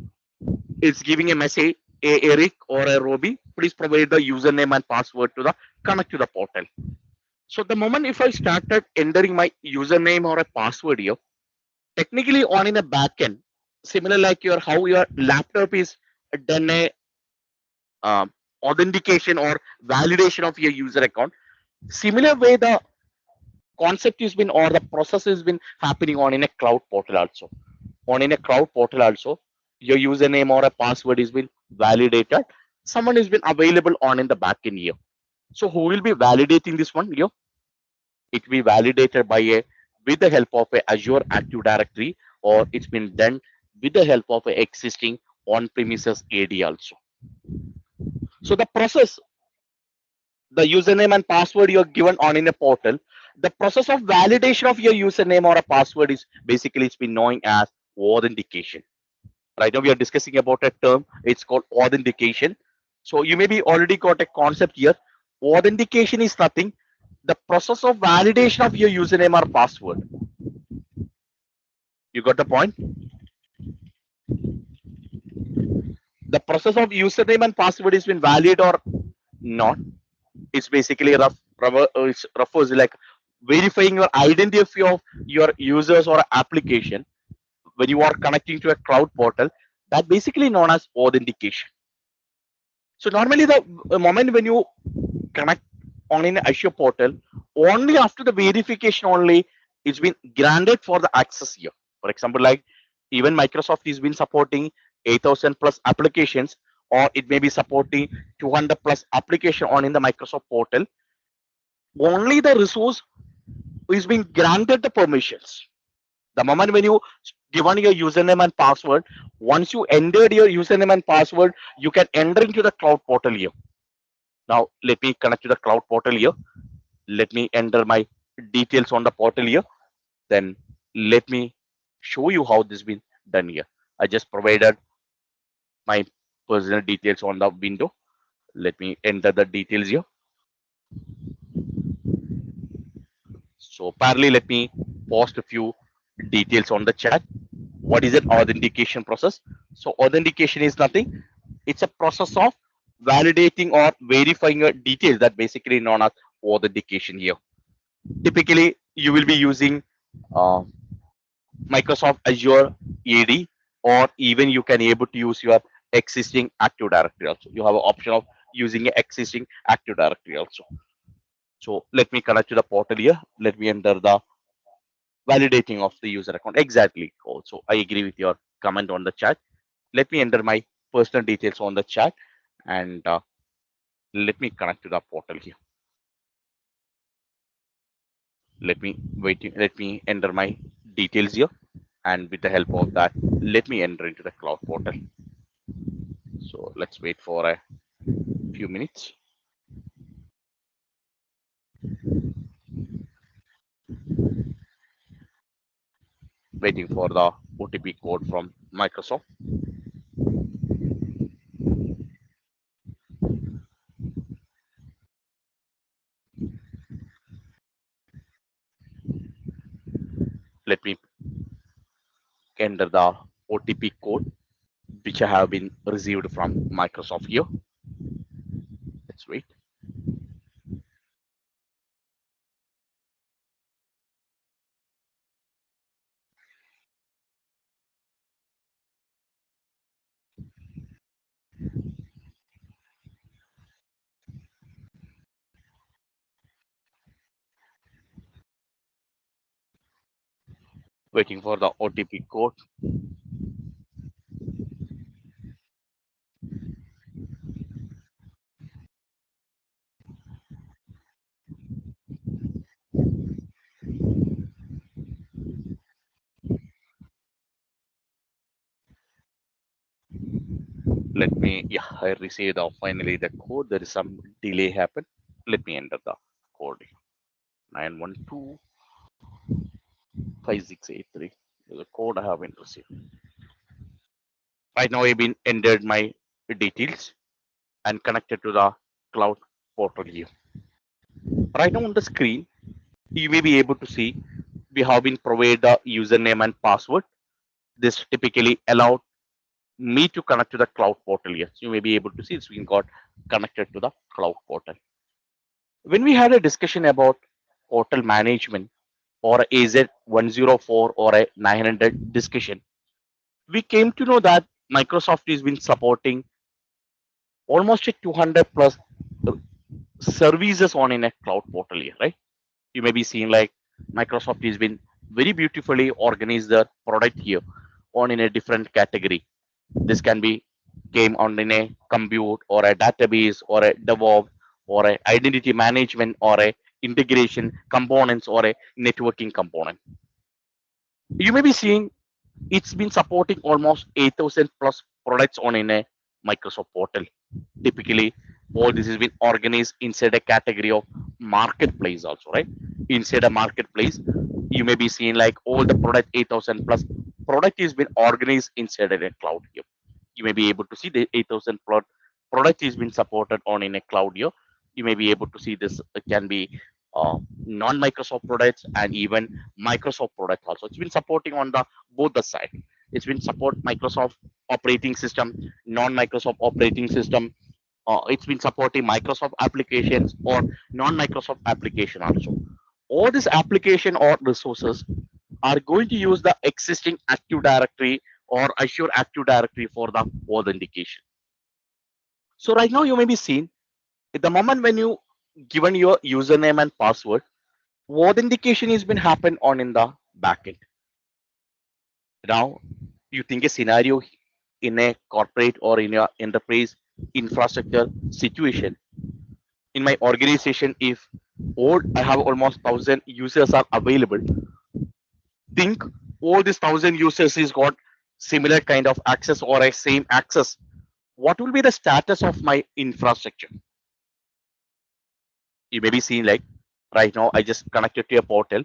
it's giving a message, a Eric or a Roby, please provide the username and password to the connect to the portal. So the moment if I started entering my username or a password here, technically on in a backend, similar like your how your laptop is done a um, authentication or validation of your user account. Similar way the concept has been, or the process has been happening on in a cloud portal also. On in a cloud portal also, your username or a password has been validated. Someone has been available on in the backend here. So who will be validating this one here? It will be validated by a, with the help of a Azure Active Directory, or it's been done with the help of a existing on-premises AD also. So the process, the username and password you're given on in a portal, the process of validation of your username or a password is basically it's been known as authentication. Right now we are discussing about a term, it's called authentication. So you maybe already got a concept here. Authentication is nothing, the process of validation of your username or password. You got the point? The process of username and password is been valid or not. It's basically it refers like verifying your identity of your users or application when you are connecting to a cloud portal. That basically known as authentication. So normally the moment when you connect on an Azure portal, only after the verification only it's been granted for the access here. For example, like even Microsoft has been supporting 8,000 plus applications, or it may be supporting 200 plus application on in the Microsoft portal. only the resource is being granted the permissions. The moment when you given your username and password, once you entered your username and password, you can enter into the cloud portal here. Now let me connect to the cloud portal here. Let me enter my details on the portal here. Then let me show you how this been done here. I just provided my personal details on the window. Let me enter the details here. So parallel, let me post a few details on the chat. What is an authentication process? So authentication is nothing. It's a process of validating or verifying your details, that basically known as authentication here. Typically, you will be using uh, Microsoft Azure AD, or even you can able to use your existing Active Directory also. You have an option of using an existing Active Directory also. So let me connect to the portal here. Let me enter the validating of the user account. Exactly. Also, I agree with your comment on the chat. Let me enter my personal details on the chat, and let me connect to the portal here. Let me wait. Let me enter my details here, and with the help of that, let me enter into the cloud portal. So let's wait for a few minutes. Waiting for the OTP code from Microsoft. Let me enter the OTP code which I have been received from Microsoft here. Let's wait. Waiting for the OTP code. Let me, yeah, I received finally the code. There is some delay happened. Let me enter the code. 9125683. The code I haven't received. Right now I've been entered my details and connected to the cloud portal here. Right now on the screen, you may be able to see we have been provided the username and password. This typically allowed me to connect to the cloud portal here. So you may be able to see it's been got connected to the cloud portal. When we had a discussion about portal management or AZ104 or a 900 discussion, we came to know that Microsoft has been supporting almost a 200 plus services on in a cloud portal here, right? You may be seeing like Microsoft has been very beautifully organized the product here on in a different category. This can be came on in a compute or a database or a DevOps or a identity management or a integration components or a networking component. You may be seeing it's been supporting almost 8,000 plus products on in a Microsoft portal. Typically, all this has been organized inside a category of marketplace also, right? Inside a marketplace, you may be seeing like all the product 8,000 plus product is been organized inside a cloud here. You may be able to see the 8,000 product is been supported on in a cloud here. You may be able to see this can be non-Microsoft products and even Microsoft product also. It's been supporting on the both the side. It's been support Microsoft operating system, non-Microsoft operating system. It's been supporting Microsoft applications or non-Microsoft application also. All these application or resources are going to use the existing Active Directory or Azure Active Directory for the authentication. So right now you may be seeing at the moment when you given your username and password, authentication has been happen on in the backend. Now you think a scenario in a corporate or in your enterprise infrastructure situation. In my organization, if Or I have almost 1,000 users are available. Think all these 1,000 users is got similar kind of access or a same access. What will be the status of my infrastructure? You may be seeing like right now I just connected to a portal.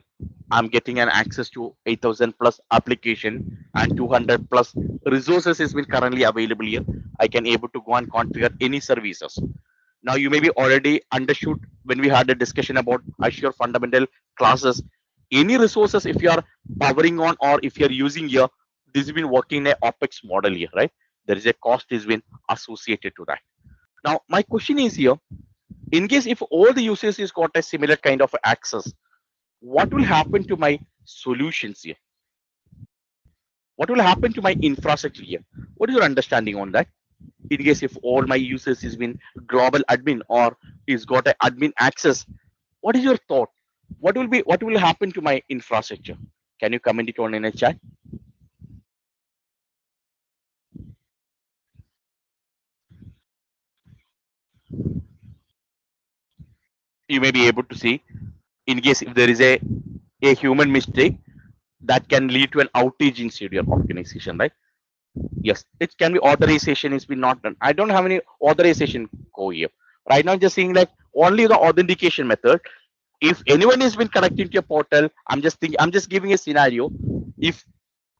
I'm getting an access to 8,000 plus application and 200 plus resources is been currently available here. I can able to go and configure any services. Now you may be already understood when we had a discussion about Azure fundamental classes. Any resources if you are powering on or if you are using here, this has been working in a OPEX model here, right? There is a cost is been associated to that. Now my question is here, in case if all the users is got a similar kind of access, what will happen to my solutions here? What will happen to my infrastructure here? What is your understanding on that? In case if all my users is been global admin or is got a admin access, what is your thought? What will happen to my infrastructure? Can you comment it on in a chat? You may be able to see in case if there is a human mistake that can lead to an outage inside your organization, right? Yes, it can be authorization is been not done. I don't have any authorization go here. Right now, I'm just seeing like only the authentication method. If anyone has been connecting to your portal, I'm just giving a scenario. If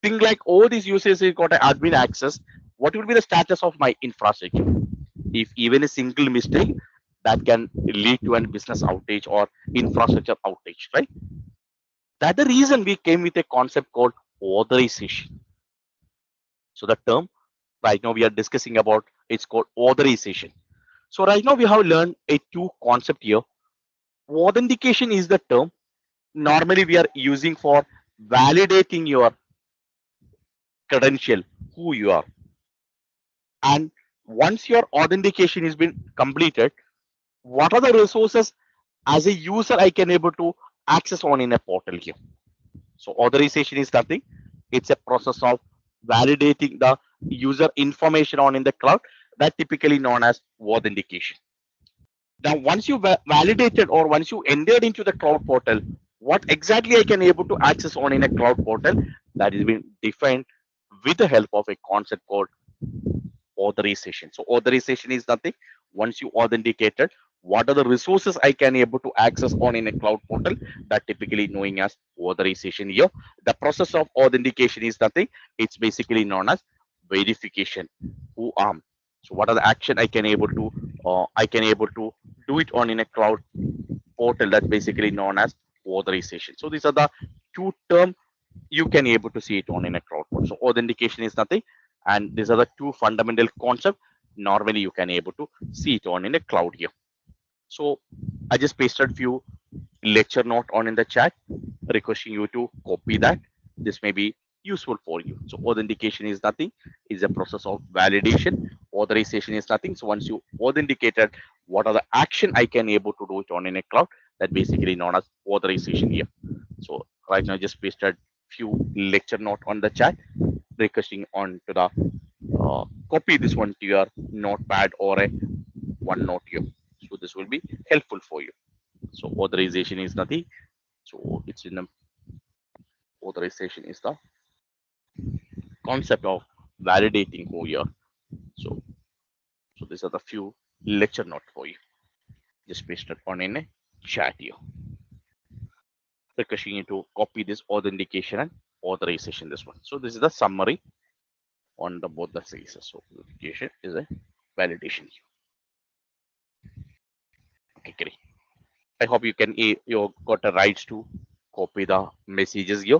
thing like all these users have got an admin access, what will be the status of my infrastructure? If even a single mistake that can lead to a business outage or infrastructure outage, right? That's the reason we came with a concept called authorization. So the term right now we are discussing about it's called authorization. So right now we have learned a two concept here. Authentication is the term normally we are using for validating your credential, who you are. And once your authentication has been completed, what are the resources as a user I can able to access on in a portal here? So authorization is nothing. It's a process of validating the user information on in the cloud that typically known as authentication. Now, once you validated or once you entered into the cloud portal, what exactly I can able to access on in a cloud portal that is being defined with the help of a concept called authorization. So authorization is nothing. Once you authenticated, what are the resources I can able to access on in a cloud portal that typically knowing as authorization here. The process of authentication is nothing. It's basically known as verification. Who am? So what are the action I can able to do it on in a cloud portal that's basically known as authorization. So these are the two term you can able to see it on in a cloud portal. So authentication is nothing, and these are the two fundamental concept. Normally you can able to see it on in a cloud here. So I just pasted few lecture note on in the chat, requesting you to copy that. This may be useful for you. So authentication is nothing, is a process of validation. Authorization is nothing. So once you authenticated, what are the action I can able to do it on in a cloud? That basically known as authorization here. So right now I just pasted few lecture note on the chat, requesting on to the copy this one to your notepad or a OneNote here. So this will be helpful for you. So authorization is nothing. So it's in the authorization is the concept of validating who you are. So so these are the few lecture notes for you. Just pasted on in a chat here. Requesting you to copy this authentication and authorization this one. So this is the summary on the both the cases. So authentication is a validation here. Okay, great. I hope you can you got the rights to copy the messages here.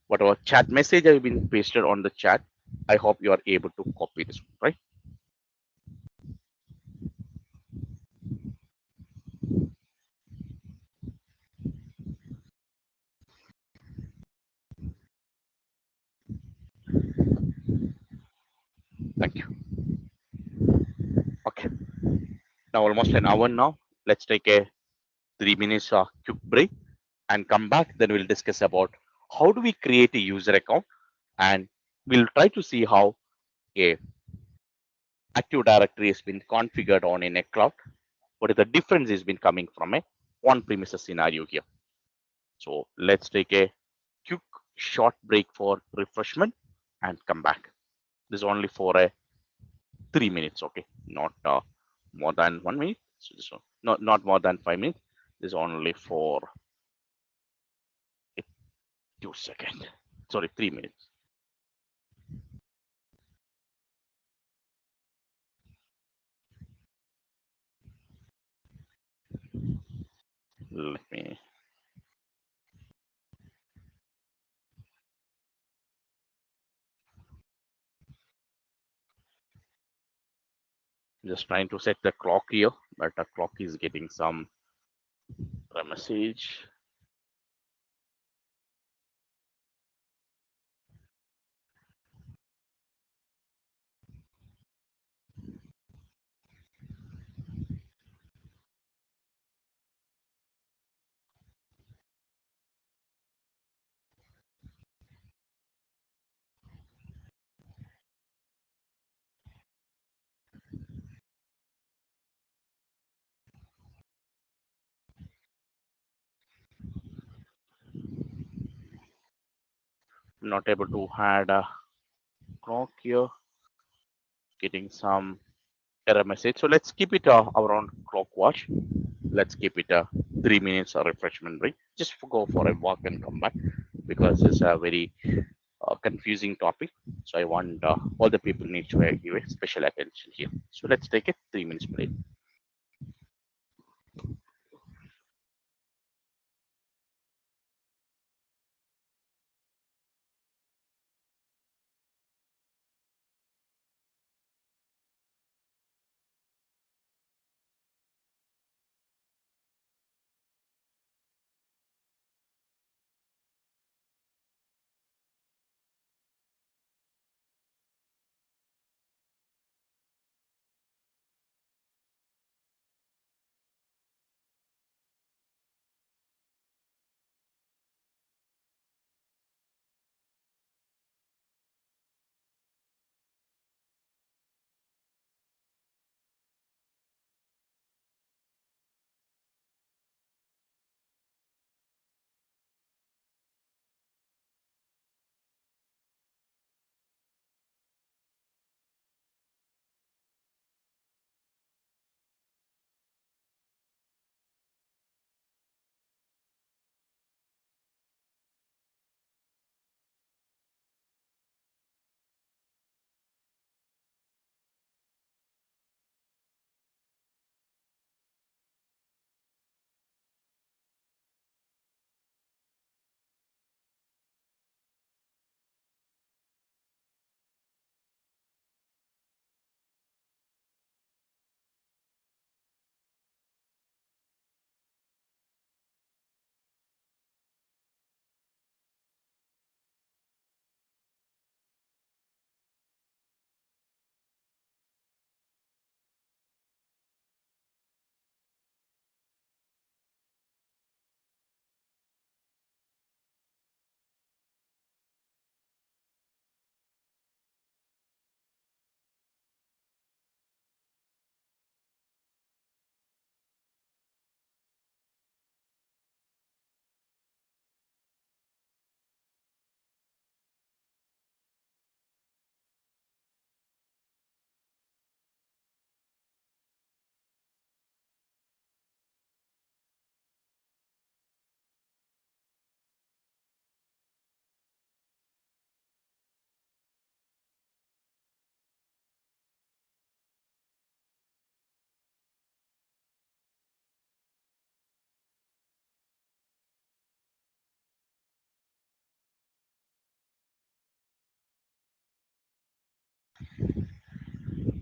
Whatever chat message have been pasted on the chat, I hope you are able to copy this one, right? Thank you. Okay, now almost an hour now. Let's take a 3 minutes quick break and come back. Then we'll discuss about how do we create a user account, and we'll try to see how a Active Directory has been configured on in a cloud. What is the difference has been coming from it? on-premises scenario here. So let's take a quick short break for refreshment and come back. This is only for a 3 minutes, okay, not more than 1 minute. So this one, not more than 5 minutes. This is only for 2 seconds. Sorry, 3 minutes. Let me just trying to set the clock here, but the clock is getting some message. Not able to add a clock here, getting some error message. So let's keep it around clock watch. Let's keep it 3 minutes refreshment break. Just go for a walk and come back because it's a very confusing topic. So I want all the people need to give a special attention here. So let's take a 3 minutes break.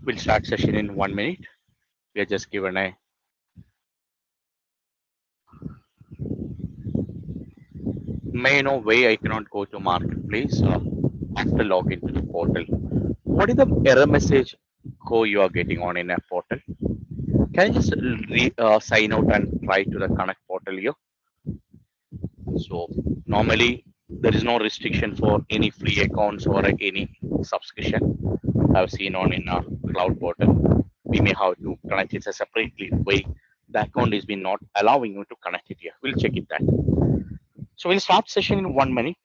We'll start session in 1 minute. We are just given a may know why I cannot go to marketplace after login to the portal. What is the error message go you are getting on in a portal? Can you just sign out and try to the connect portal here? So normally there is no restriction for any free accounts or any subscription. I've seen on in our cloud portal. We may have to connect it a separately way the account is been not allowing you to connect it here. We'll check it that. So we'll start session in 1 minute.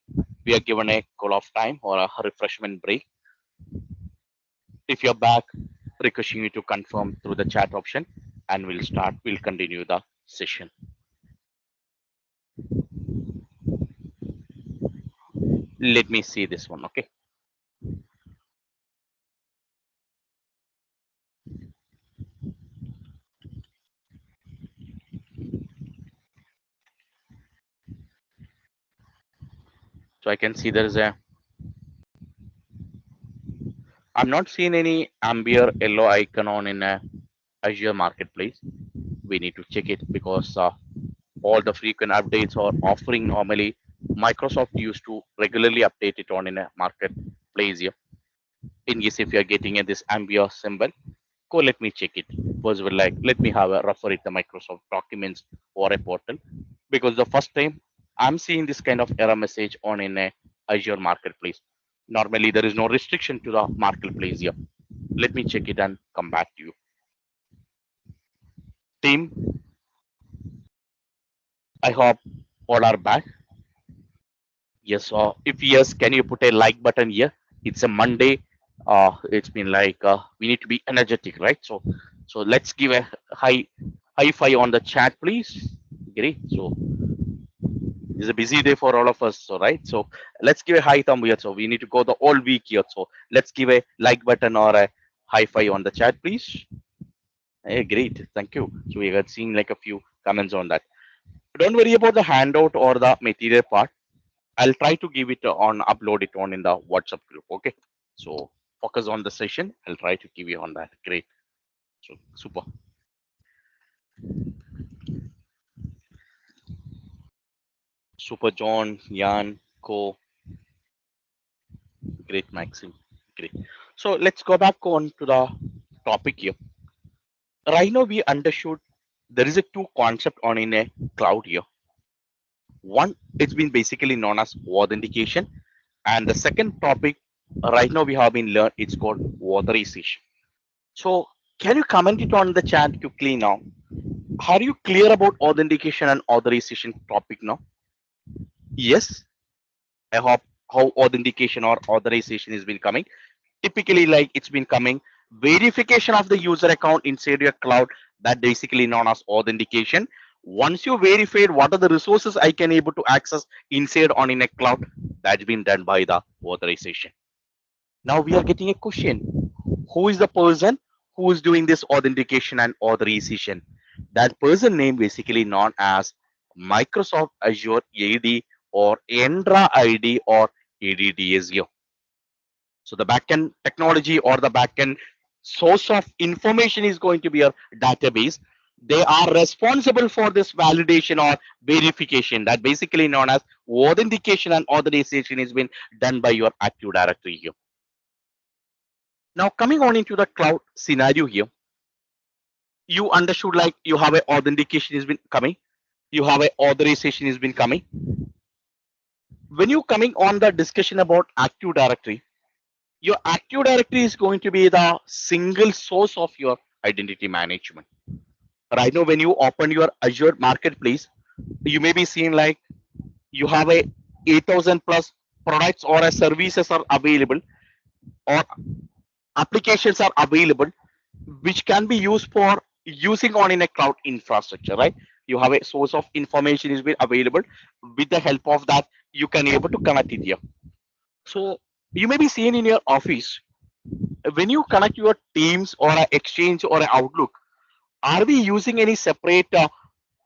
We are given a call off time or a refreshment break. If you're back, requesting you to confirm through the chat option, and we'll continue the session. Let me see this one, okay? So I can see there is a, I'm not seeing any amber yellow icon on in a Azure Marketplace. We need to check it because all the frequent updates are offering normally. Microsoft used to regularly update it on in a marketplace here. In case if you're getting a, this amber symbol, go let me check it. First, will like let me have a refer it the Microsoft documents or a portal, because the first time I'm seeing this kind of error message on in a Azure Marketplace. Normally there is no restriction to the marketplace here. Let me check it and come back to you. Team, I hope all are back. Yes, or if yes, can you put a like button here? It's a Monday. It's been like we need to be energetic, right? So let's give a high five on the chat, please. Great. So it's a busy day for all of us, so right. So let's give a high thumb here. So we need to go the whole week here. So let's give a like button or a high five on the chat, please. Hey, great, thank you. So we got seen like a few comments on that. Don't worry about the handout or the material part. I'll try to give it on upload it on in the WhatsApp group. Okay. So focus on the session. I'll try to give you on that. Great. So super. Super John, Jan, Co. Great Maxim. Great. So let's go back on to the topic here. Right now we understood there is a two concept on in a cloud here. One, it's been basically known as authentication, and the second topic right now we have been learned it's called authorization. So can you comment it on the chat quickly now? Are you clear about authentication and authorization topic now? Yes, I hope how authentication or authorization has been coming. Typically, like it's been coming, verification of the user account inside your cloud, that basically known as authentication. Once you verified what are the resources I can able to access inside on in a cloud, that's been done by the authorization. Now we are getting a question. Who is the person who is doing this authentication and authorization? That person name basically known as Microsoft Azure AD or Entra ID or ADDSU. So the backend technology or the backend source of information is going to be a database. They are responsible for this validation or verification, that basically known as authentication and authorization has been done by your Active Directory here. Now coming on into the cloud scenario here, you understood like you have a authentication has been coming, you have a authorization has been coming. When you coming on the discussion about Active Directory, your Active Directory is going to be the single source of your identity management. Right now, when you open your Azure Marketplace, you may be seeing like you have a 8,000 plus products or a services are available or applications are available which can be used for using on in a cloud infrastructure, right? You have a source of information is been available. With the help of that, you can able to connect it here. So you may be seeing in your office, when you connect your Teams or a Exchange or a Outlook, are we using any separate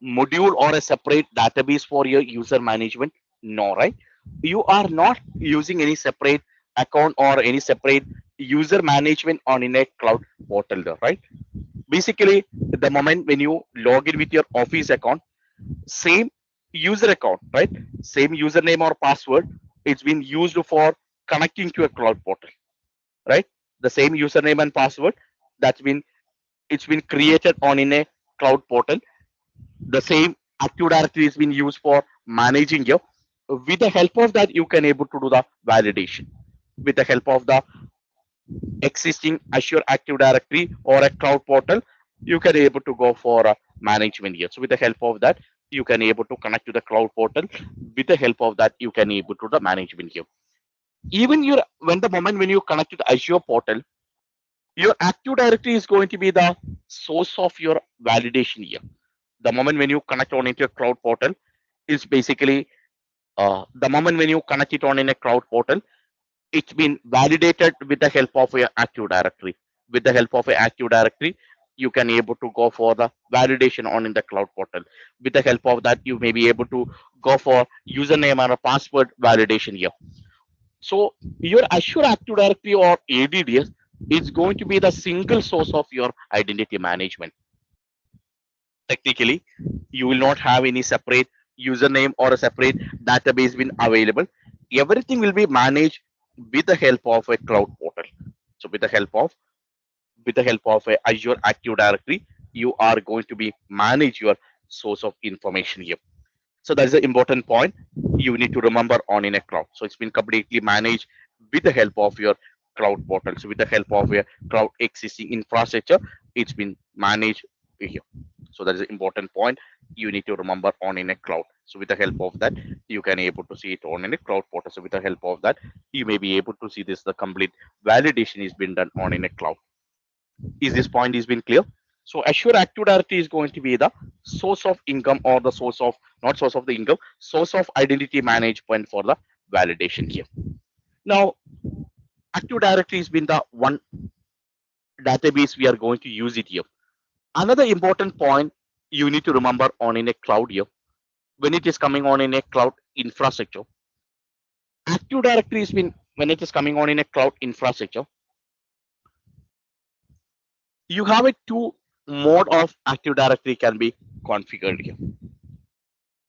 module or a separate database for your user management? No, right? You are not using any separate account or any separate user management on in a cloud portal there, right? Basically, the moment when you log in with your office account, same user account, right? Same username or password, it's been used for connecting to a cloud portal, right? The same username and password that's been it's been created on in a cloud portal. The same Active Directory is being used for managing your. With the help of that, you can able to do the validation. With the help of the existing Azure Active Directory or a cloud portal, you can able to go for management here. So with the help of that, you can able to connect to the cloud portal. With the help of that, you can able to the management here. Even your when the moment when you connect to the Azure portal, your Active Directory is going to be the source of your validation here. The moment when you connect on into a cloud portal is basically the moment when you connect it on in a cloud portal, it's been validated with the help of your Active Directory. With the help of a Active Directory, you can able to go for the validation on in the cloud portal. With the help of that, you may be able to go for username and a password validation here. So your Azure Active Directory or ADDS is going to be the single source of your identity management. Technically, you will not have any separate username or a separate database been available. Everything will be managed with the help of a cloud portal. So with the help of a Azure Active Directory, you are going to be manage your source of information here. So that is an important point you need to remember on in a cloud. So it's been completely managed with the help of your cloud portal. So with the help of your cloud existing infrastructure, it's been managed here. So that is an important point you need to remember on in a cloud. So with the help of that, you can able to see it on in a cloud portal. So with the help of that, you may be able to see this the complete validation is been done on in a cloud. Is this point is been clear? So Azure Active Directory is going to be the source of income or the source of not source of the income, source of identity management for the validation here. Now Active Directory has been the one database we are going to use it here. Another important point you need to remember on in a cloud here, when it is coming on in a cloud infrastructure, Active Directory has been when it is coming on in a cloud infrastructure, you have a two mode of Active Directory can be configured here.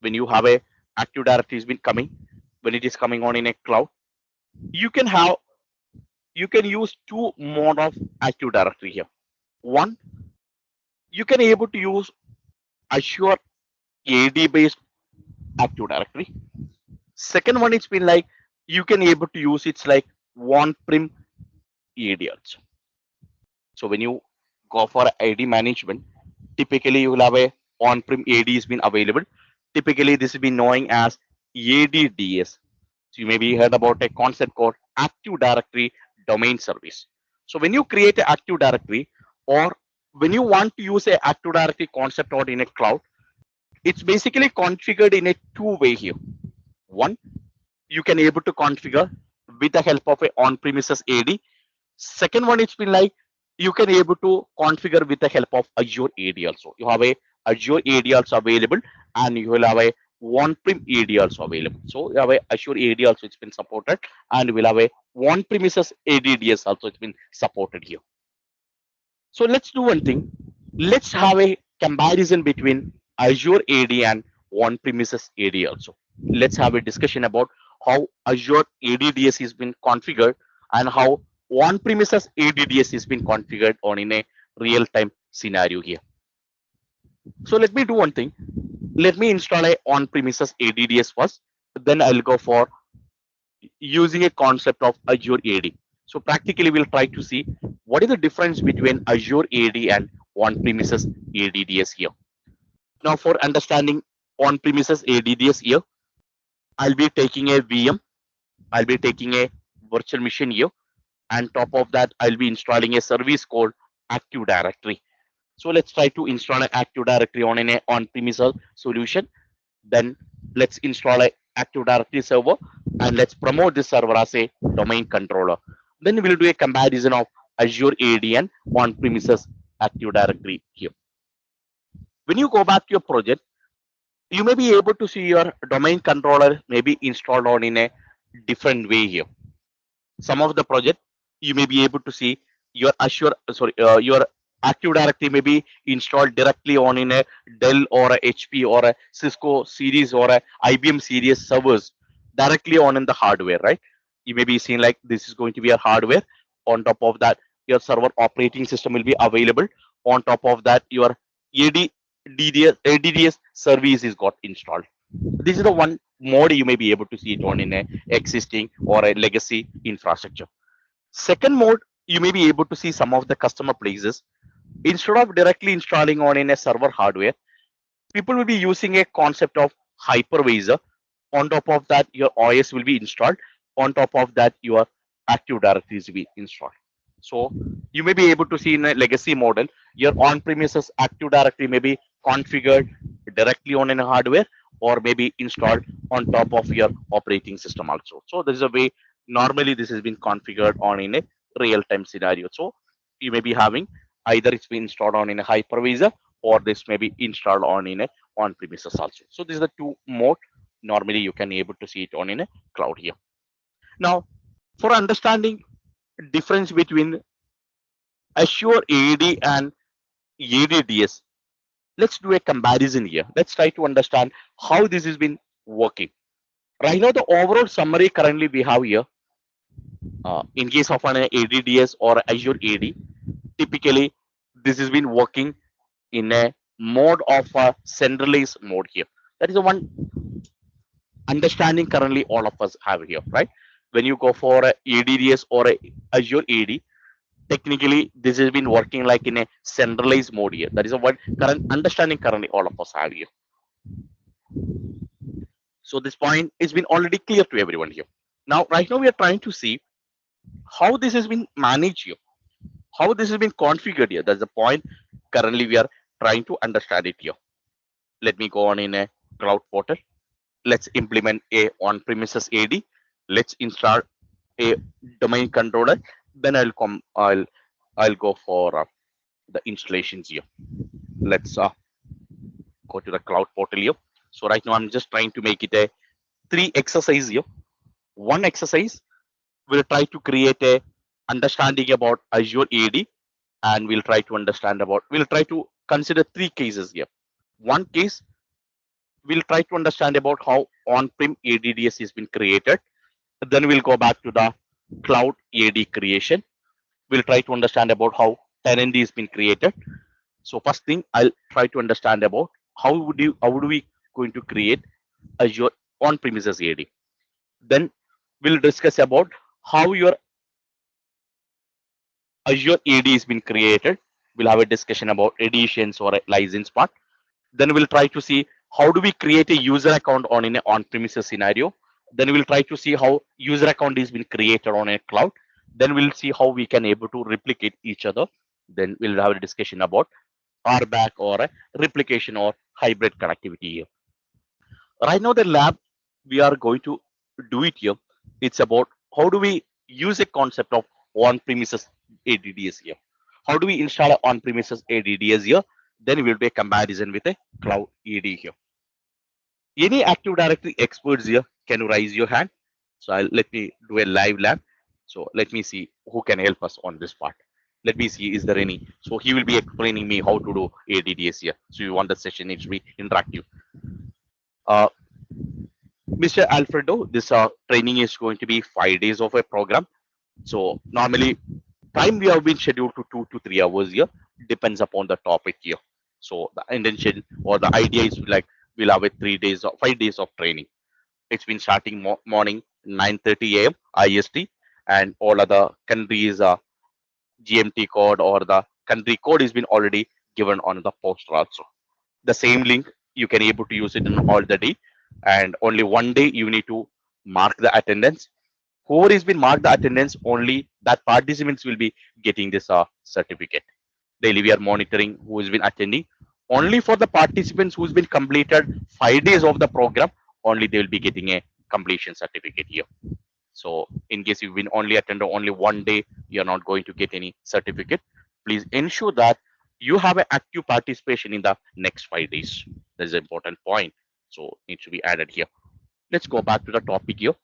When you have a Active Directory has been coming, when it is coming on in a cloud, you can have you can use two mode of Active Directory here. One, you can able to use Azure AD based Active Directory. Second one, it's been like you can able to use it's like on-prem AD also. So when you go for ID management, typically you will have a on-prem AD has been available. Typically this has been known as ADDS. So you maybe heard about a concept called Active Directory Domain Service. So when you create an Active Directory or when you want to use a Active Directory concept or in a cloud, it's basically configured in a two-way here. One, you can able to configure with the help of a on-premises AD. Second one, it's been like you can able to configure with the help of Azure AD also. You have a Azure AD also available, and you will have a on-prem AD also available. So you have a Azure AD also it's been supported, and you will have a on-premises ADDS also it's been supported here. So let's do one thing. Let's have a comparison between Azure AD and on-premises AD also. Let's have a discussion about how Azure ADDS has been configured and how on-premises ADDS has been configured on in a real-time scenario here. So let me do one thing. Let me install a on-premises ADDS first. Then I'll go for using a concept of Azure AD. So practically we'll try to see what is the difference between Azure AD and on-premises ADDS here. Now for understanding on-premises ADDS here, I'll be taking a VM, I'll be taking a virtual machine here, and top of that I'll be installing a service called Active Directory. So let's try to install an Active Directory on an on-premises solution. Then let's install a Active Directory server and let's promote this server as a domain controller. Then we'll do a comparison of Azure AD and on-premises Active Directory here. When you go back to your project, you may be able to see your domain controller may be installed on in a different way here. Some of the project you may be able to see your your Active Directory may be installed directly on in a Dell or a HP or a Cisco series or a IBM series servers directly on in the hardware, right? You may be seeing like this is going to be a hardware. On top of that, your server operating system will be available. On top of that, your ADDS service is got installed. This is the one mode you may be able to see it on in a existing or a legacy infrastructure. Second mode, you may be able to see some of the customer places. Instead of directly installing on in a server hardware, people will be using a concept of hypervisor. On top of that, your OS will be installed. On top of that, your Active Directories will be installed. So you may be able to see in a legacy model, your on-premises Active Directory may be configured directly on a hardware or maybe installed on top of your operating system also. So there is a way normally this has been configured on in a real-time scenario. So you may be having either it's been installed on in a hypervisor or this may be installed on in a on-premises also. So these are the two mode. Normally you can able to see it on in a cloud here. Now, for understanding difference between Azure AD and ADDS, let's do a comparison here. Let's try to understand how this has been working. Right now, the overall summary currently we have here, in case of an ADDS or Azure AD, typically this has been working in a mode of a centralized mode here. That is the one understanding currently all of us have here, right? When you go for a ADDS or a Azure AD, technically this has been working like in a centralized mode here. That is a one current understanding currently all of us have here. So this point has been already clear to everyone here. Now, right now we are trying to see how this has been managed here, how this has been configured here. That's the point currently we are trying to understand it here. Let me go on in a cloud portal. Let's implement a on-premises AD. Let's install a domain controller. Then I'll go for the installations here. Let's go to the cloud portal here. So right now I'm just trying to make it a three exercise here. One exercise will try to create a understanding about Azure AD, and we'll try to consider three cases here. One case we'll try to understand about how on-prem ADDS has been created. Then we'll go back to the cloud AD creation. We'll try to understand about how tenant is been created. So first thing I'll try to understand about how would we going to create Azure on-premises AD. Then we'll discuss about how your Azure AD has been created. We'll have a discussion about editions or a license part. Then we'll try to see how do we create a user account on in an on-premises scenario. Then we'll try to see how user account is been created on a cloud. Then we'll see how we can able to replicate each other. Then we'll have a discussion about RBAC or a replication or hybrid connectivity here. Right now, the lab we are going to do it here. It's about how do we use a concept of on-premises ADDS here. How do we install an on-premises ADDS here? Then we'll do a comparison with a cloud AD here. Any Active Directory experts here, can you raise your hand? So let me do a live lab. So let me see who can help us on this part. Let me see, is there any? So he will be explaining me how to do ADDS here. So you want the session needs to be interactive. Uh, Mr. Alfredo, this training is going to be 5 days of a program. So normally time we have been scheduled to 2 to 3 hours here, depends upon the topic here. So the intention or the idea is like we'll have a 3 days or 5 days of training. It's been starting morning 9:30 a.m. IST, and all other countries GMT code or the country code has been already given on the poster also. The same link you can able to use it in all the day, and only one day you need to mark the attendance. Whoever has been marked the attendance, only that participants will be getting this certificate. Daily we are monitoring who has been attending. Only for the participants who's been completed 5 days of the program, only they will be getting a completion certificate here. So in case you've been only attended only one day, you're not going to get any certificate. Please ensure that you have an active participation in the next 5 days. That's an important point. So it should be added here. Let's go back to the topic here.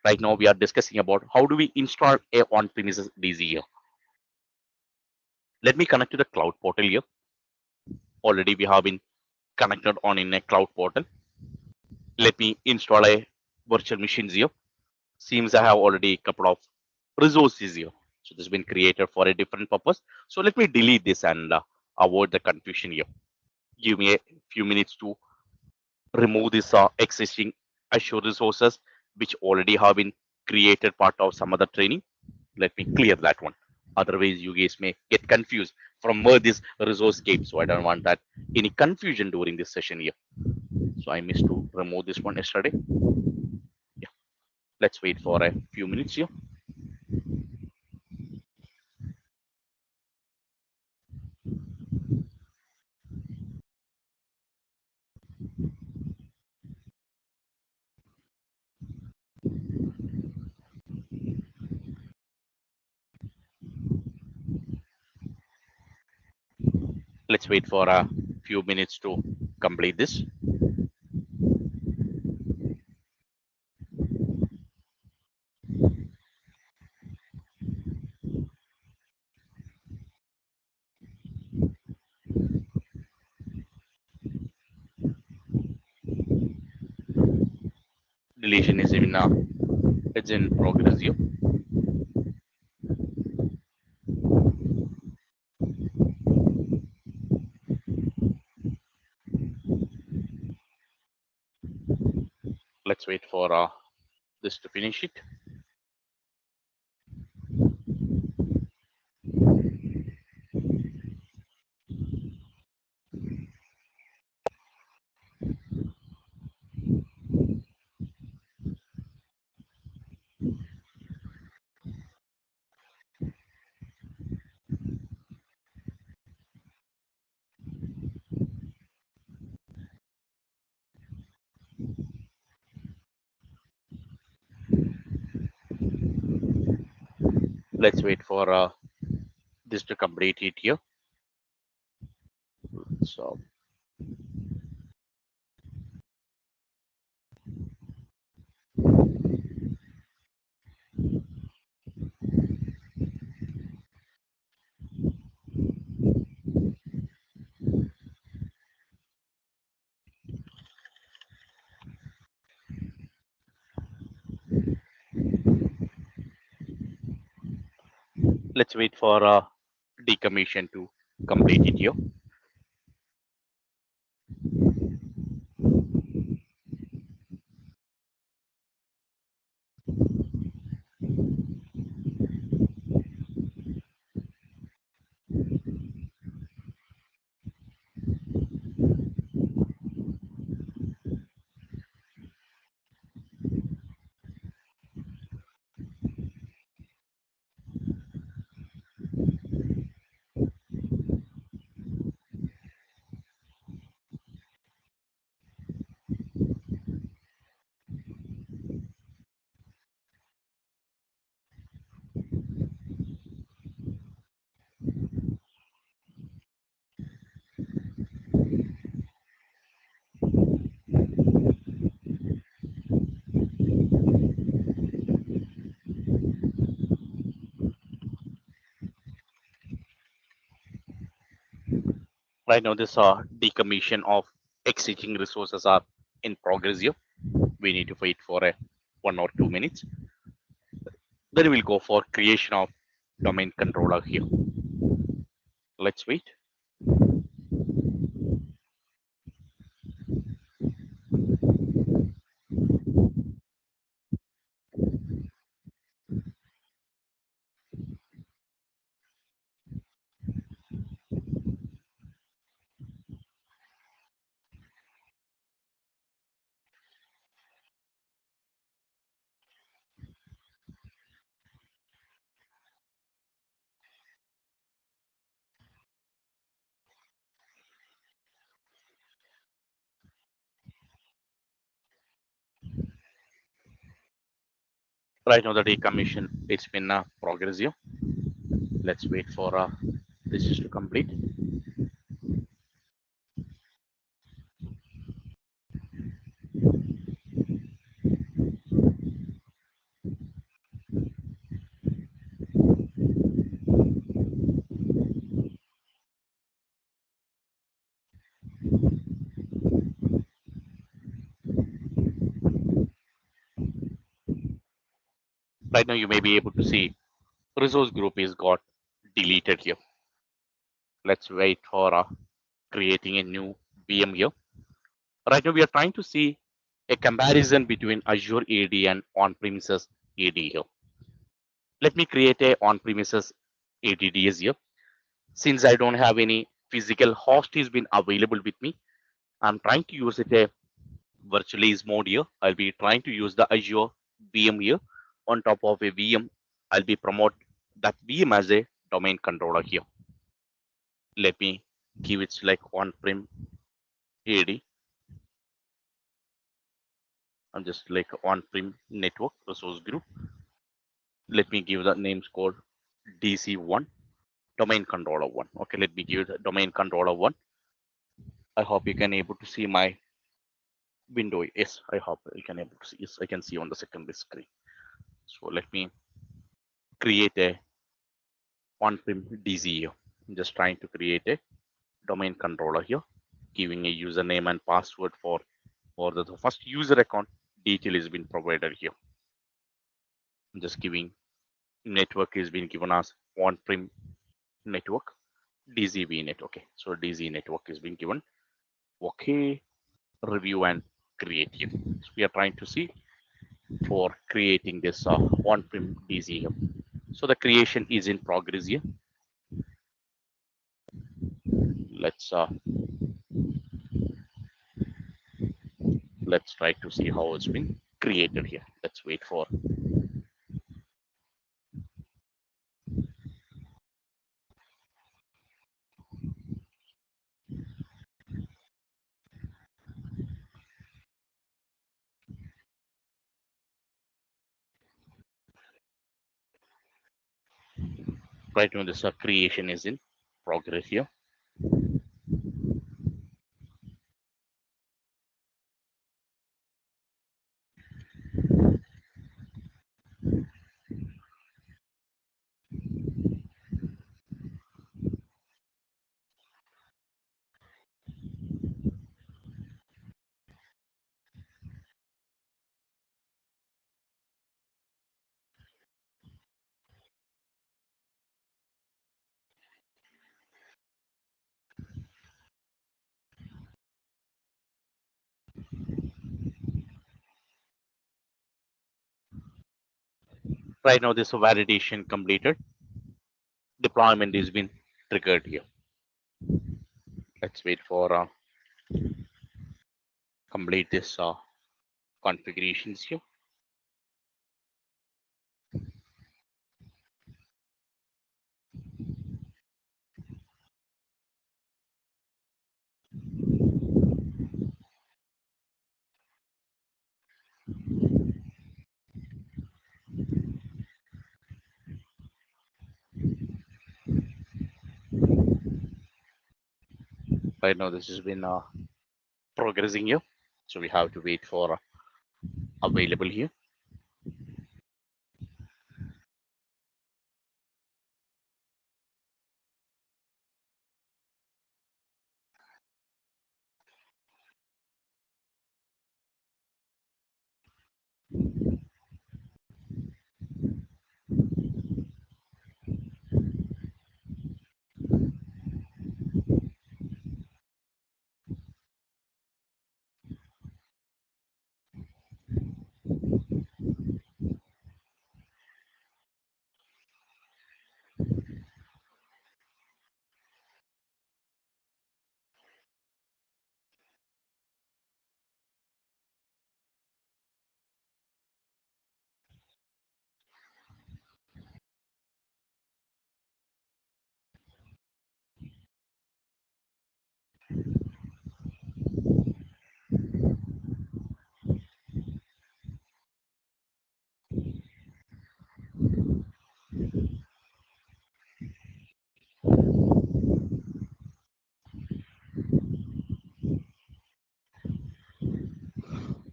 Right now we are discussing about how do we install a on-premises DC here. Let me connect to the cloud portal here. Already we have been connected on in a cloud portal. Let me install a virtual machines here. Seems I have already a couple of resources here. So this has been created for a different purpose. So let me delete this and avoid the confusion here. Give me a few minutes to remove this existing Azure resources which already have been created part of some other training. Let me clear that one. Otherwise, you guys may get confused. from where this resource came. So I don't want that any confusion during this session here. So I missed to remove this one yesterday. Yeah, let's wait for a few minutes here. Let's wait for a few minutes to complete this. Deletion is in it's in progress here. Let's wait for this to finish it. Let's wait for this to complete it here. So let's wait for decommission to complete it here. Right now, this decommission of existing resources are in progress here. We need to wait for a 1 or 2 minutes. Then we'll go for creation of domain controller here. Let's wait. Right now, the decommission it's been progress here. Let's wait for this is to complete. Right now, you may be able to see resource group is got deleted here. Let's wait for creating a new VM here. Right now, we are trying to see a comparison between Azure AD and on-premises AD here. Let me create a on-premises ADDS here. Since I don't have any physical host is been available with me, I'm trying to use it a virtualize mode here. I'll be trying to use the Azure VM here. On top of a VM, I'll be promote that VM as a domain controller here. Let me give it like on-prem AD. I'm just like on-prem network resource group. Let me give the names called DC1 domain controller 1. Okay, let me give the domain controller 1. I hope you can able to see my window. Yes, I hope you can able to see. Yes, I can see on the secondary screen. So let me create a on-prem DC here. I'm just trying to create a domain controller here, giving a username and password for the first user account detail is been provided here. I'm just giving network is being given as on-prem network DZV net. Okay, so DZ network is being given. Okay, review and create here. So we are trying to see for creating this on-prem DZ here. So the creation is in progress here. Let's try to see how it's been created here. Let's wait for. Right now this creation is in progress here. Right now this validation completed. Deployment is been triggered here. Let's wait for complete this configurations here. Right now this has been progressing here, so we have to wait for available here.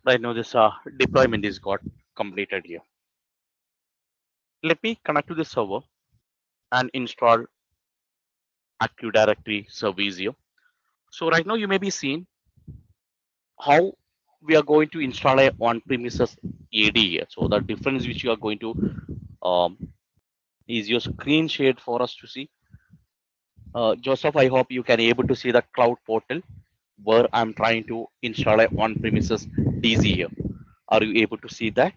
Right now this deployment is got completed here. Let me connect to the server and install Active Directory service here. So right now you may be seeing how we are going to install a on-premises AD here. So the difference which you are going to um, is your screen shared for us to see. Joseph, I hope you can able to see the cloud portal where I'm trying to install a on-premises DC here. Are you able to see that?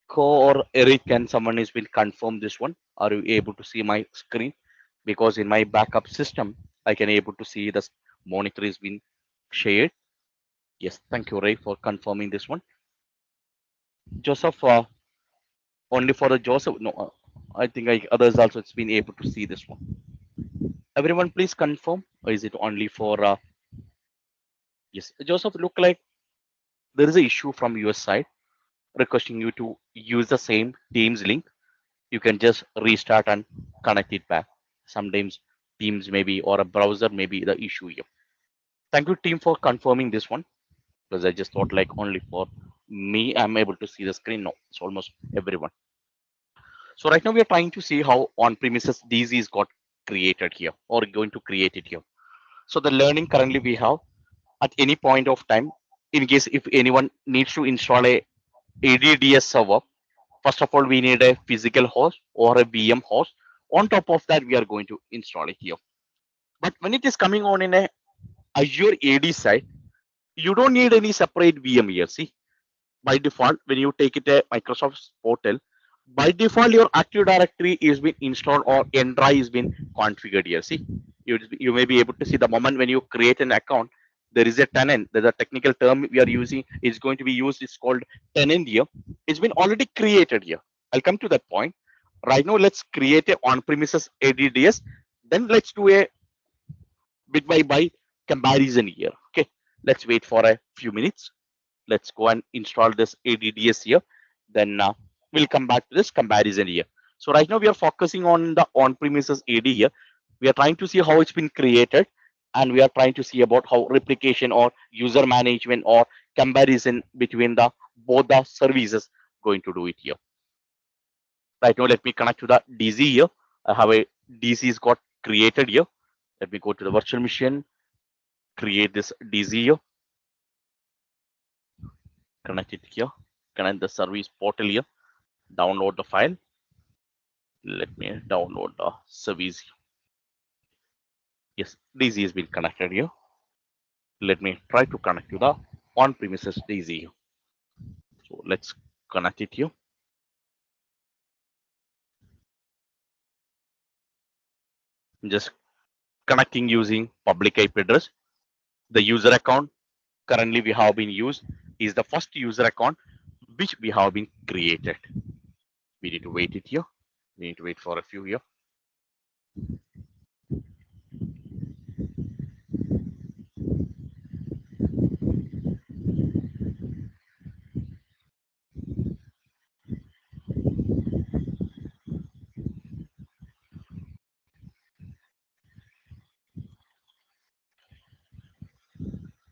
Ko or Eric, can someone has been confirm this one? Are you able to see my screen? Because in my backup system, I can able to see the monitor is being shared. Yes, thank you, Ray, for confirming this one. Joseph, only for the Joseph. No, I think others also it's been able to see this one. Everyone, please confirm. Or is it only for? Yes, Joseph. Look like there is a issue from your side requesting you to use the same Teams link. You can just restart and connect it back. Sometimes Teams maybe or a browser may be the issue here. Thank you, team, for confirming this one because I just thought like only for me I'm able to see the screen. No, it's almost everyone. So right now we are trying to see how on-premises DC is got created here or going to create it here. So the learning currently we have at any point of time, in case if anyone needs to install a ADDS server, first of all we need a physical host or a VM host. On top of that, we are going to install it here. But when it is coming on in a Azure AD side, you don't need any separate VM here. See, by default, when you take it a Microsoft portal, by default your Active Directory is been installed or Entra is been configured here. See, you may be able to see the moment when you create an account, there is a tenant. There's a technical term we are using is going to be used. It's called tenant here. It's been already created here. I'll come to that point. Right now, let's create a on-premises ADDS. Then let's do a bit by comparison here. Okay, let's wait for a few minutes. Let's go and install this ADDS here. Then we'll come back to this comparison here. So right now we are focusing on the on-premises AD here. We are trying to see how it's been created, and we are trying to see about how replication or user management or comparison between the both the services going to do it here. Right now, let me connect to the DC here. I have a DC is got created here. Let me go to the virtual machine, create this DC here, connect it here, connect the service portal here, download the file. Let me download the service. Yes, DC has been connected here. Let me try to connect to the on-premises DC. So let's connect it here. Just connecting using public IP address. The user account currently we have been used is the first user account which we have been created. We need to wait it here. We need to wait for a few here.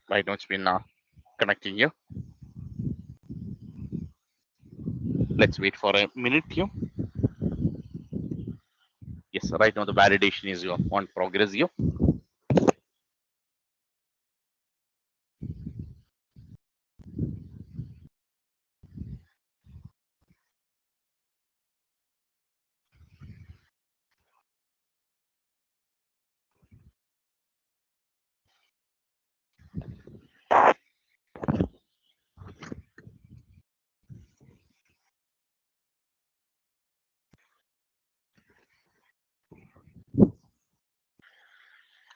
Right now it's been connecting here. Let's wait for a minute here. Yes, right now the validation is on progress here.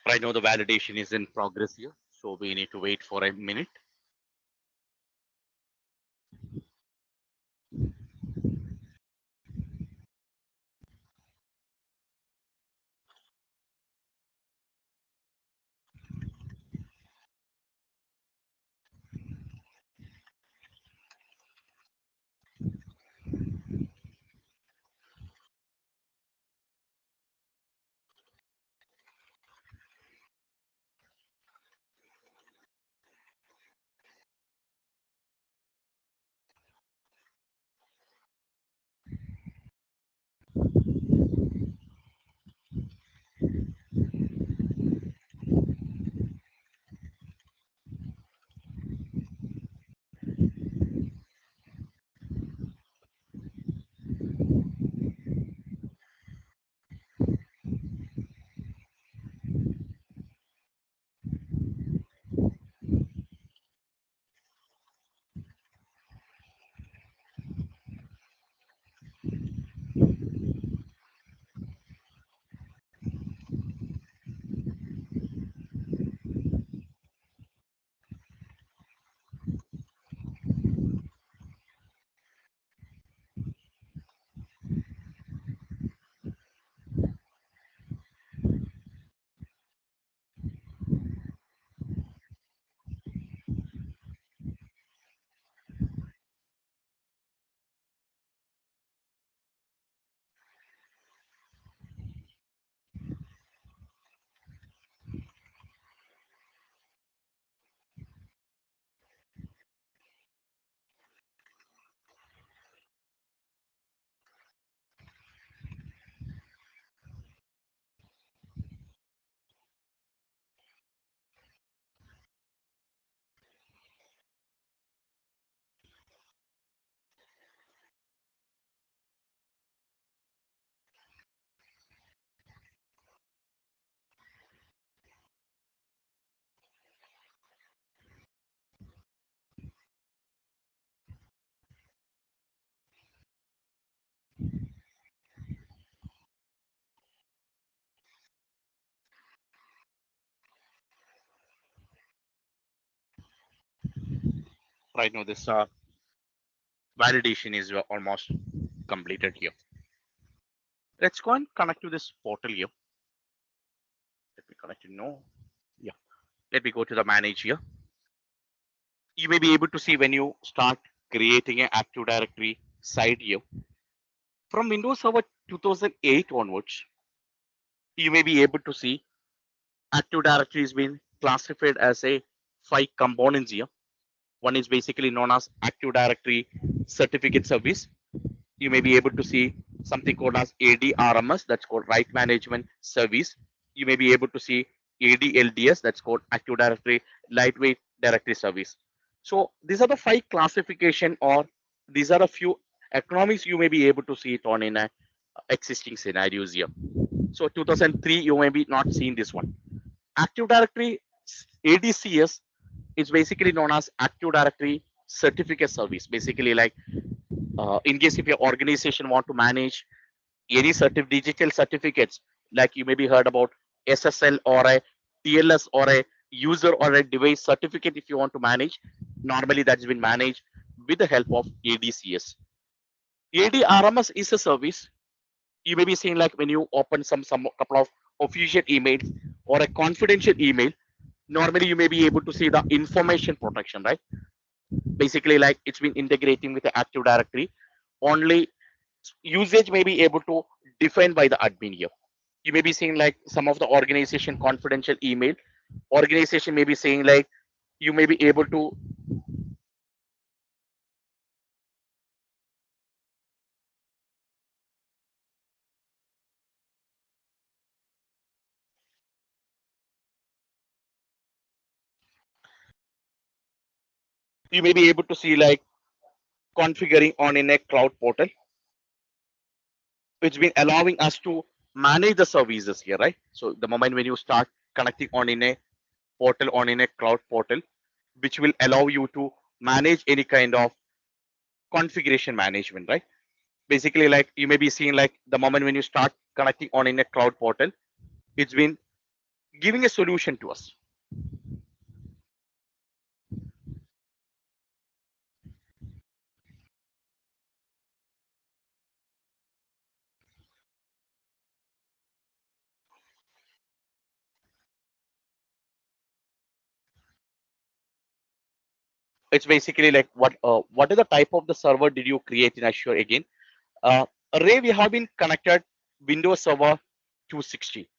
Right now the validation is in progress here. So we need to wait for a minute. Right now, this validation is almost completed here. Let's go and connect to this portal here. Let me connect it. No. Yeah. Let me go to the manage here. You may be able to see when you start creating an Active Directory site here. From Windows Server 2008 onwards, you may be able to see Active Directory is being classified as a 5 components here. One is basically known as Active Directory Certificate Service. You may be able to see something called as ADRMS, that's called Right Management Service. You may be able to see ADLDS, that's called Active Directory Lightweight Directory Service. So these are the 5 classification, or these are a few economics you may be able to see it on in a existing scenarios here. So 2003, you may be not seeing this one. Active Directory ADCS is basically known as Active Directory Certificate Service. Basically, like in case if your organization want to manage any digital certificates, like you maybe heard about SSL or a TLS or a user or a device certificate, if you want to manage, normally that's been managed with the help of ADCS. ADRMS is a service you may be seeing, like when you open some couple of official emails or a confidential email. Normally, you may be able to see the information protection, right? Basically, like it's been integrating with the Active Directory. Only usage may be able to defined by the admin here. You may be seeing like some of the organization confidential email. Organization may be saying like you may be able to you may be able to see like configuring on in a cloud portal, which been allowing us to manage the services here, right? So the moment when you start connecting on in a portal, on in a cloud portal, which will allow you to manage any kind of configuration management, right? Basically, like you may be seeing like the moment when you start connecting on in a cloud portal, it's been giving a solution to us. It's basically like what is the type of the server did you create in Azure again? Uh, Array, we have been connected Windows Server 260.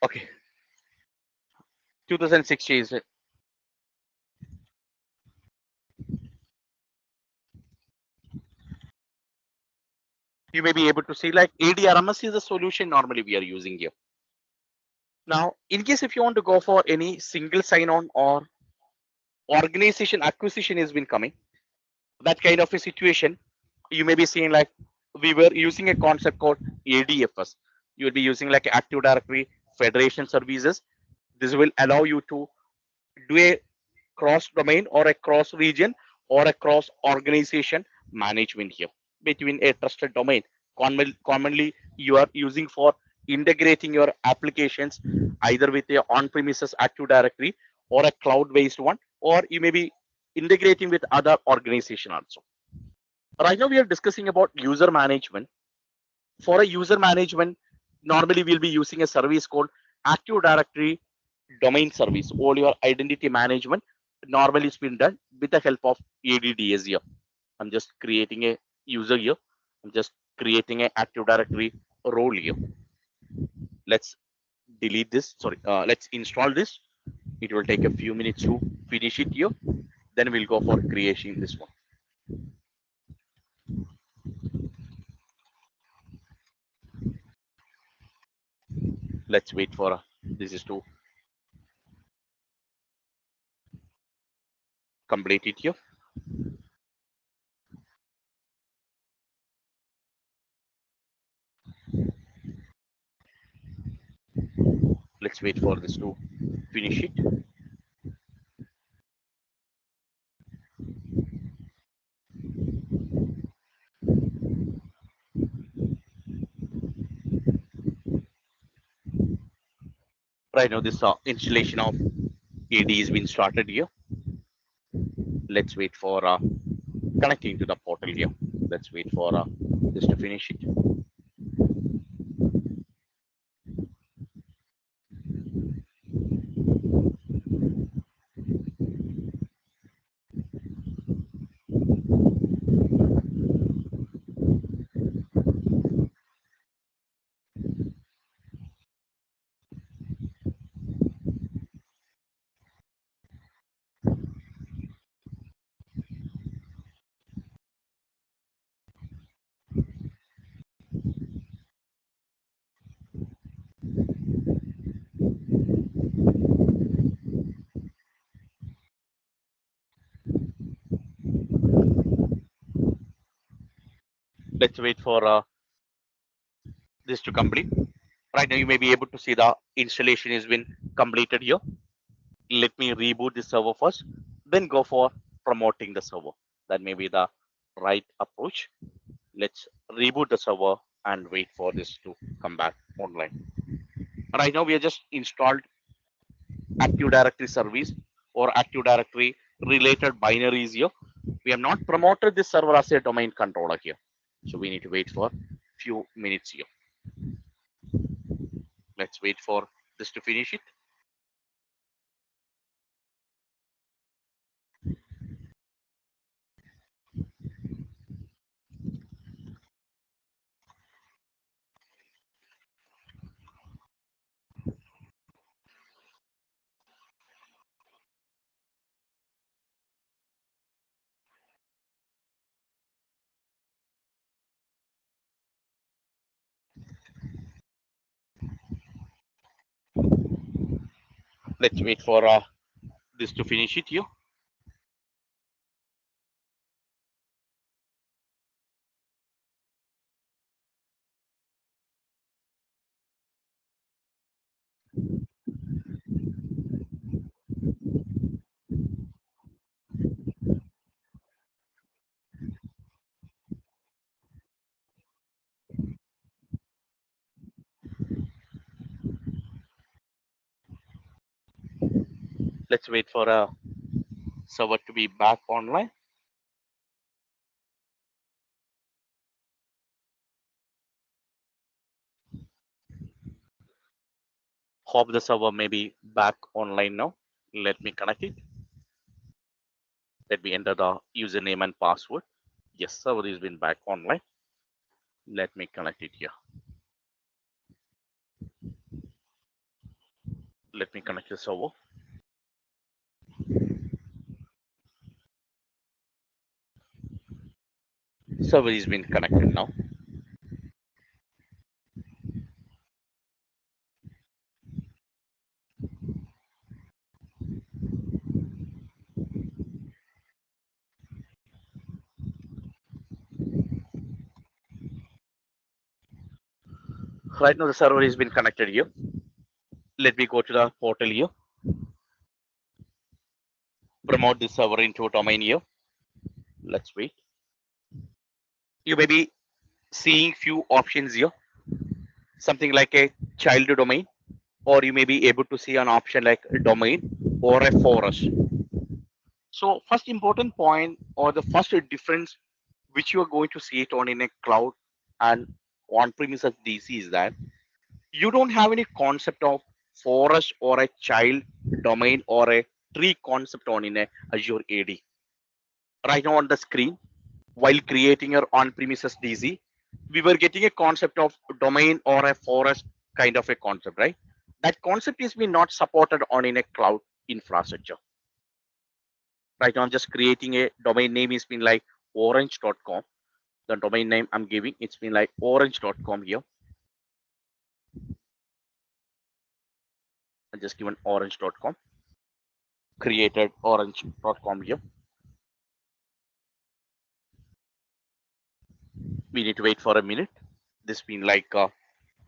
Okay, 2060 is you may be able to see like ADRMS is the solution normally we are using here. Now, in case if you want to go for any single sign-on or organization acquisition has been coming, that kind of a situation, you may be seeing like we were using a concept called ADFS. You will be using like Active Directory Federation Services. This will allow you to do a cross domain or a cross region or a cross organization management here between a trusted domain. Commonly, you are using for integrating your applications either with a on-premises Active Directory or a cloud-based one, or you may be integrating with other organization also. Right now, we are discussing about user management. For a user management, normally we'll be using a service called Active Directory Domain Service. All your identity management normally it's been done with the help of ADDS here. I'm just creating a user here. I'm just creating an Active Directory role here. Let's delete this. Sorry, let's install this. It will take a few minutes to finish it here. Then we'll go for creation this one. Let's wait for this is to complete it here. Let's wait for this to finish it. Right now, this installation of AD has been started here. Let's wait for connecting to the portal here. Let's wait for this to finish it. Let's wait for this to complete. Right now, you may be able to see the installation has been completed here. Let me reboot the server first, then go for promoting the server. That may be the right approach. Let's reboot the server and wait for this to come back online. Right now, we are just installed Active Directory service or Active Directory related binaries here. We have not promoted this server as a domain controller here. So we need to wait for few minutes here. Let's wait for this to finish it. Let's wait for this to finish it here. Let's wait for a server to be back online. Hope the server may be back online now. Let me connect it. Let me enter the username and password. Yes, server has been back online. Let me connect it here. Let me connect the server. Server has been connected now. Right now the server has been connected here. Let me go to the portal here. Promote this server into a domain here. Let's wait. You may be seeing few options here. Something like a child domain, or you may be able to see an option like a domain or a forest. So first important point or the first difference which you are going to see it on in a cloud and on-premises DC is that you don't have any concept of forest or a child domain or a tree concept on in a Azure AD. Right now on the screen, while creating your on-premises DC, we were getting a concept of domain or a forest kind of a concept, right? That concept is being not supported on in a cloud infrastructure. Right now, I'm just creating a domain name. It's been like orange.com. The domain name I'm giving, it's been like orange.com here. I just given orange.com, created orange.com here. We need to wait for a minute. This been like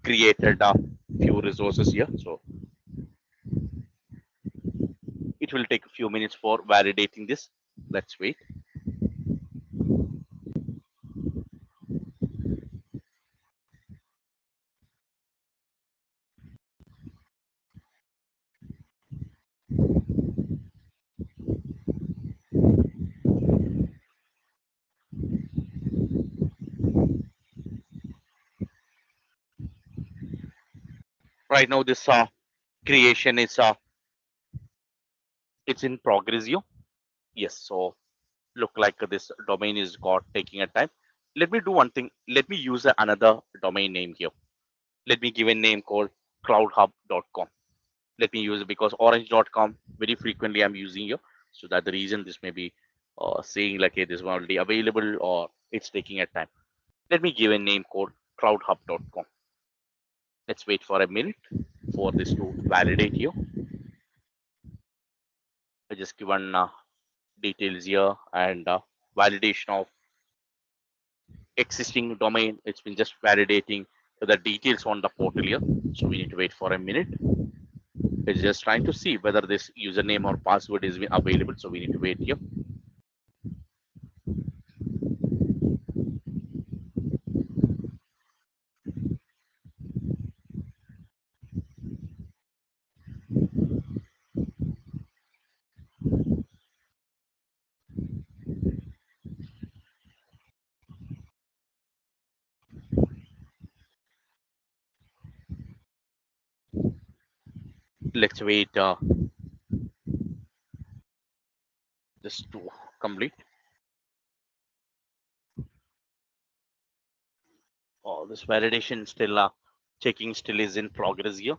created a few resources here, so it will take a few minutes for validating this. Let's wait. Right now, this creation is it's in progress here. Yes, so look like this domain is got taking a time. Let me do one thing. Let me use another domain name here. Let me give a name called cloudhub.com. Let me use it because orange.com very frequently I'm using here. So that the reason this may be saying like hey, this one already available or it's taking a time. Let me give a name called cloudhub.com. Let's wait for a minute for this to validate here. I just given details here and validation of existing domain. It's been just validating the details on the portal here. So we need to wait for a minute. It's just trying to see whether this username or password is available. So we need to wait here. Let's wait this to complete. Oh, this validation still checking still is in progress here.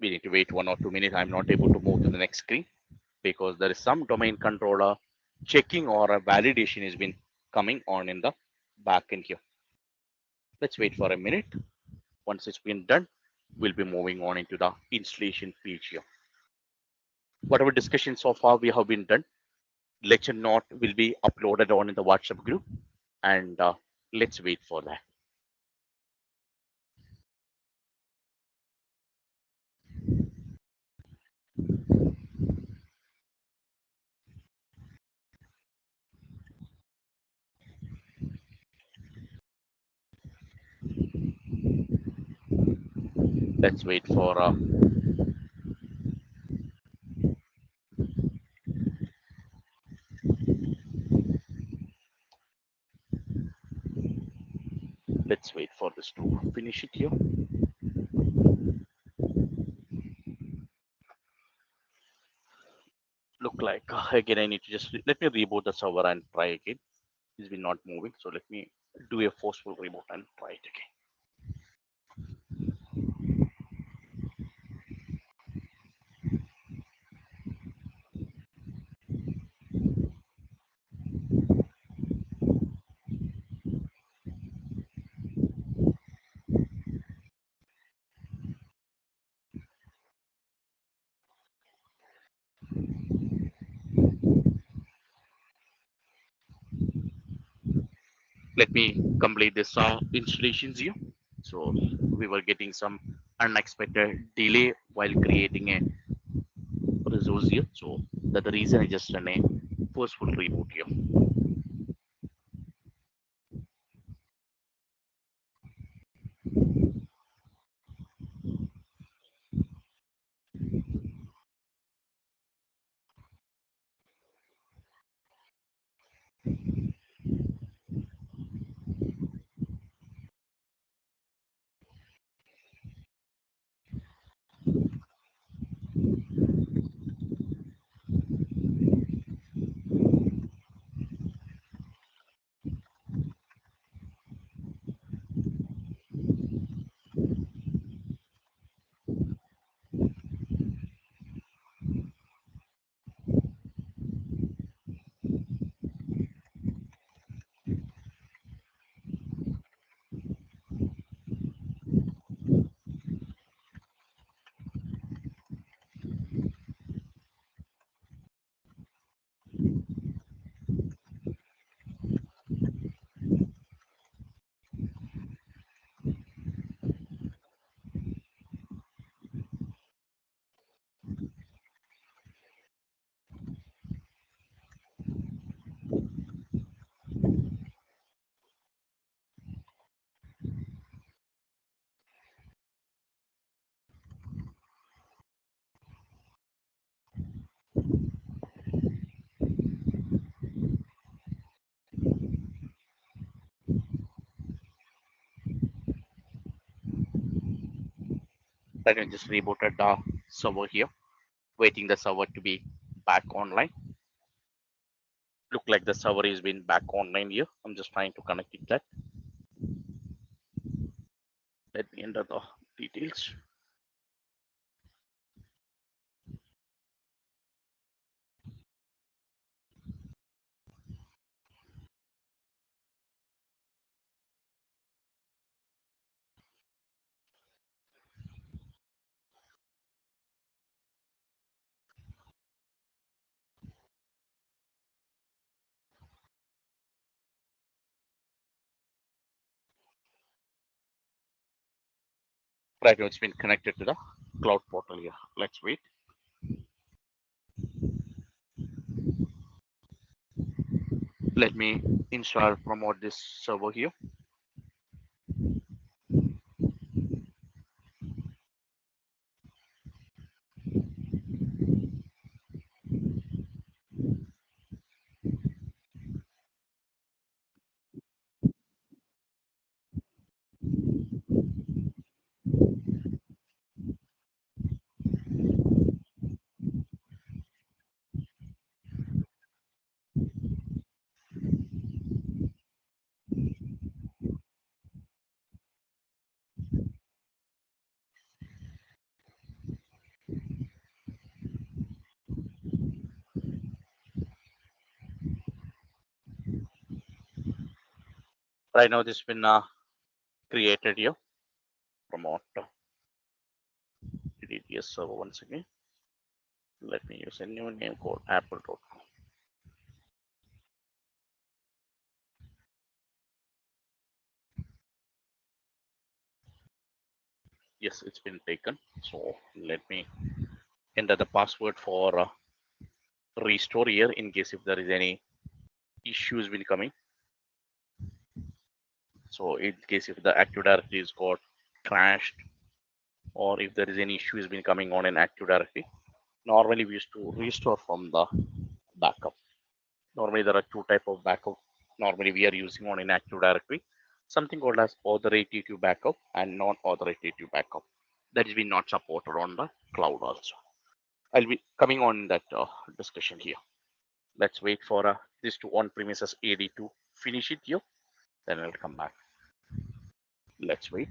We need to wait 1 or 2 minutes. I'm not able to move to the next screen because there is some domain controller checking or a validation has been coming on in the backend here. Let's wait for a minute. Once it's been done, we'll be moving on into the installation page here. Whatever discussion so far we have been done, lecture note will be uploaded on in the WhatsApp group, and let's wait for that. Let's wait for this to finish it here. Look like again I need to just let me reboot the server and try again. It's been not moving, so let me do a forceful reboot and try it again. Let me complete this installations here. So we were getting some unexpected delay while creating a resource here. So that's the reason I just run a forceful reboot here. Right now, just rebooted the server here, waiting the server to be back online. Look like the server is been back online here. I'm just trying to connect it that. Let me enter the details. Right now, it's been connected to the cloud portal here. Let's wait. Let me install promote this server here. Right now, this has been created here. Promote DDS server once again. Let me use a new name called apple.com. Yes, it's been taken. So let me enter the password for restore here in case if there is any issues will coming. So in case if the Active Directory is got crashed or if there is any issues been coming on in Active Directory, normally we used to restore from the backup. Normally there are two type of backup. Normally we are using on in Active Directory, something called as authoritative backup and non-authoritative backup. That is been not supported on the cloud also. I'll be coming on that discussion here. Let's wait for this to on-premises AD to finish it here. Then I'll come back. Let's wait.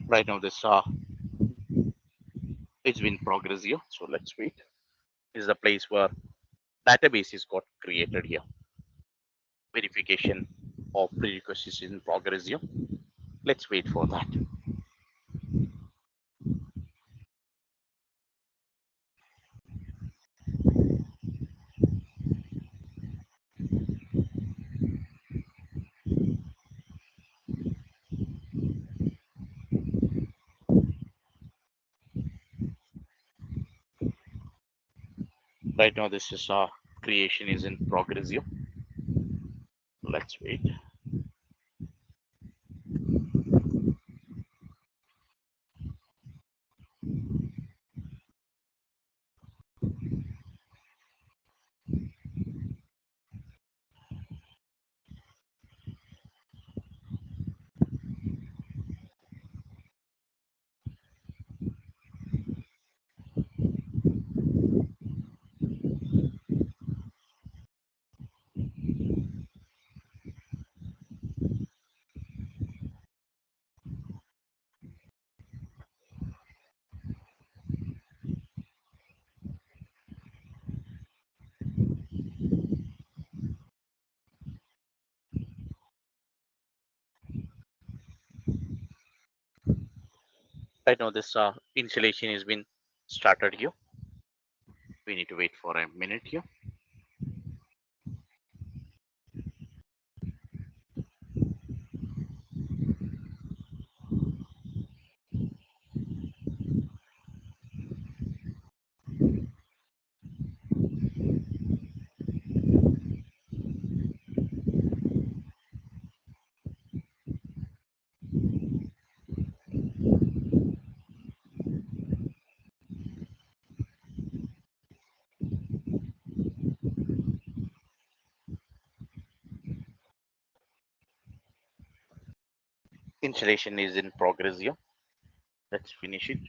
Right now, this it's been progress here. So let's wait. This is the place where database is got created here. Verification of prerequisites in progress here. Let's wait for that. Right now, this is creation is in progress here. Let's wait. Right now, this installation has been started here. We need to wait for a minute here. Installation is in progress here. Let's finish it.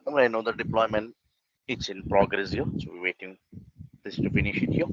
Right now the deployment it's in progress here. So we're waiting this to finish it here.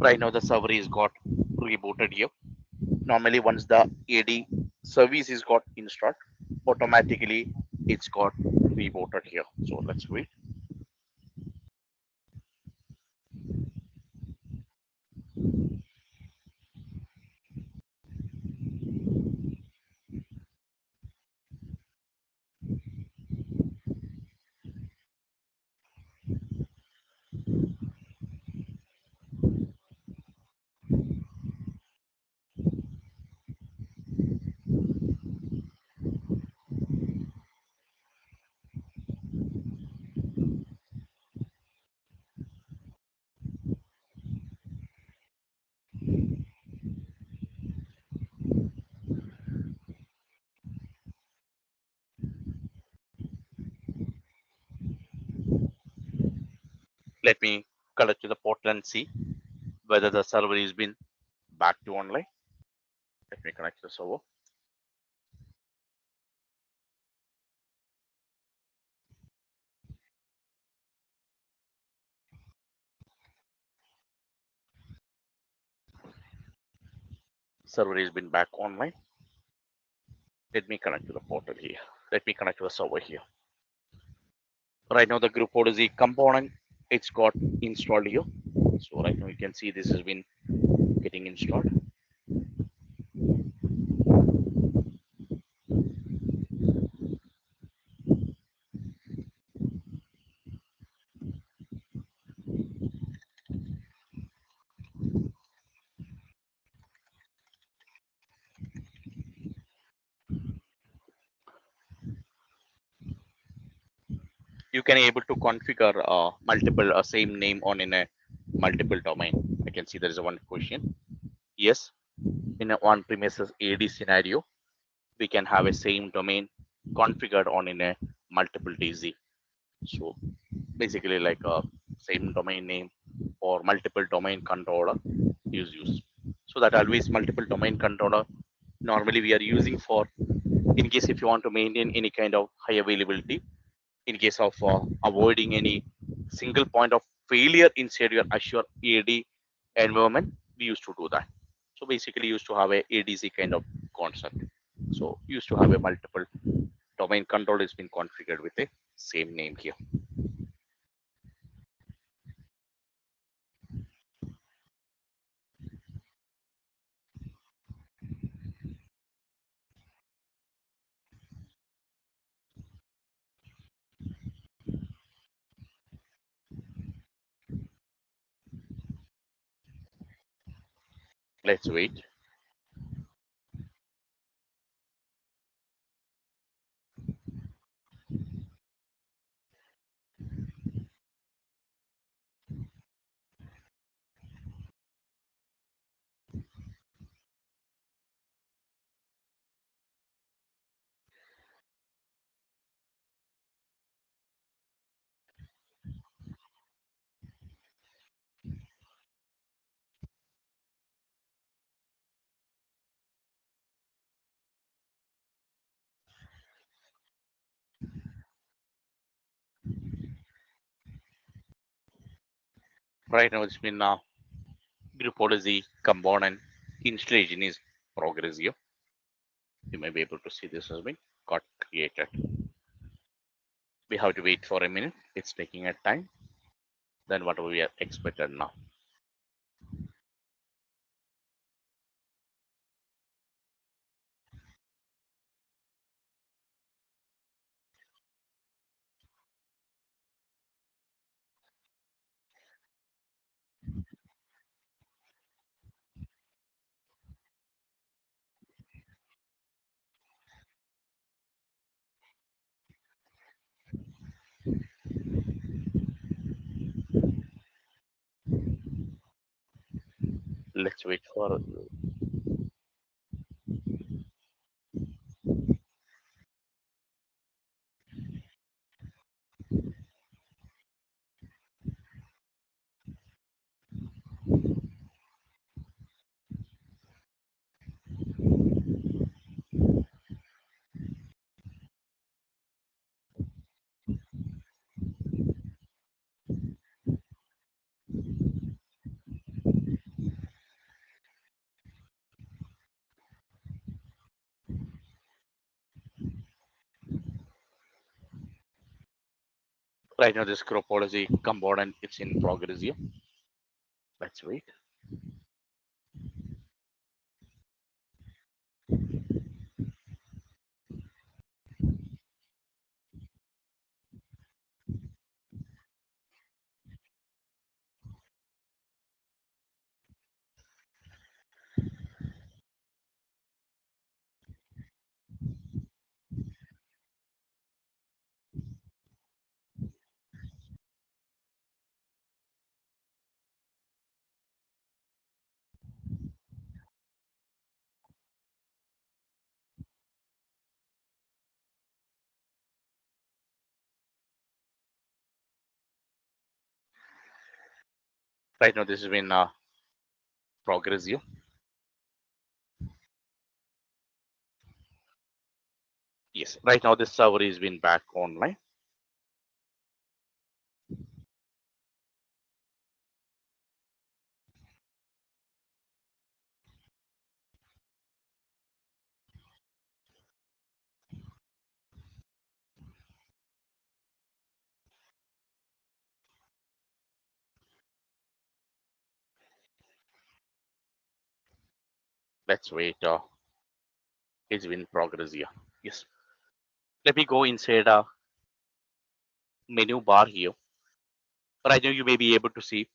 Right now the server is got rebooted here. Normally once the AD service is got installed, automatically it's got rebooted here. So let's wait. Let me connect to the portal and see whether the server is been back to online. Let me connect to the server. Server has been back online. Let me connect to the portal here. Let me connect to the server here. Right now the group policy component it's got installed here. So right now you can see this has been getting installed. You can able to configure multiple same name on in a multiple domain. I can see there is one question. Yes, in a on premises AD scenario, we can have a same domain configured on in a multiple DZ. So basically like a same domain name or multiple domain controller is used. So that always multiple domain controller normally we are using for in case if you want to maintain any kind of high availability in case of avoiding any single point of failure inside your Azure AD environment, we used to do that. So basically used to have a ADC kind of concept. So used to have a multiple domain control has been configured with a same name here. Let's wait. Right now it's been group policy component installation is progress here. You may be able to see this has been got created. We have to wait for a minute. It's taking a time than what we are expected now. Let's wait for right now this group policy component it's in progress here. Let's wait. Right now this has been progress here. Yes, right now this server has been back online. Let's wait. It's been progress here. Yes. Let me go inside a menu bar here. Right now you may be able to see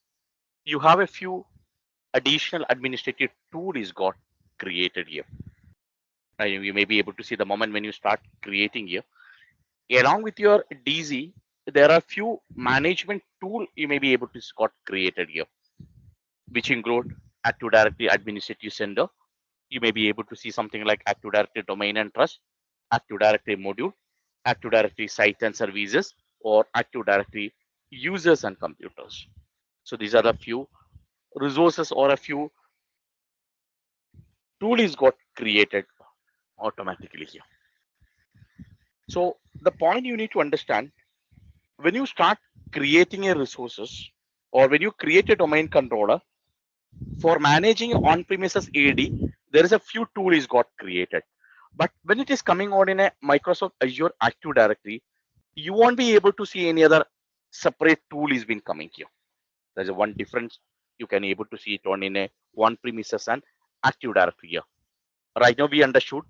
you have a few additional administrative tool is got created here. Right, you may be able to see the moment when you start creating here. Along with your DZ, there are few management tool you may be able to got created here, which include Active Directory Administrative Center. You may be able to see something like Active Directory Domain and Trust, Active Directory Module, Active Directory Sites and Services, or Active Directory Users and Computers. So these are the few resources or a few tool is got created automatically here. So the point you need to understand when you start creating a resources or when you create a domain controller for managing on-premises AD, there is a few tool is got created. But when it is coming on in a Microsoft Azure Active Directory, you won't be able to see any other separate tool is been coming here. There's a one difference you can able to see it on in a one premises and Active Directory here. Right now we understood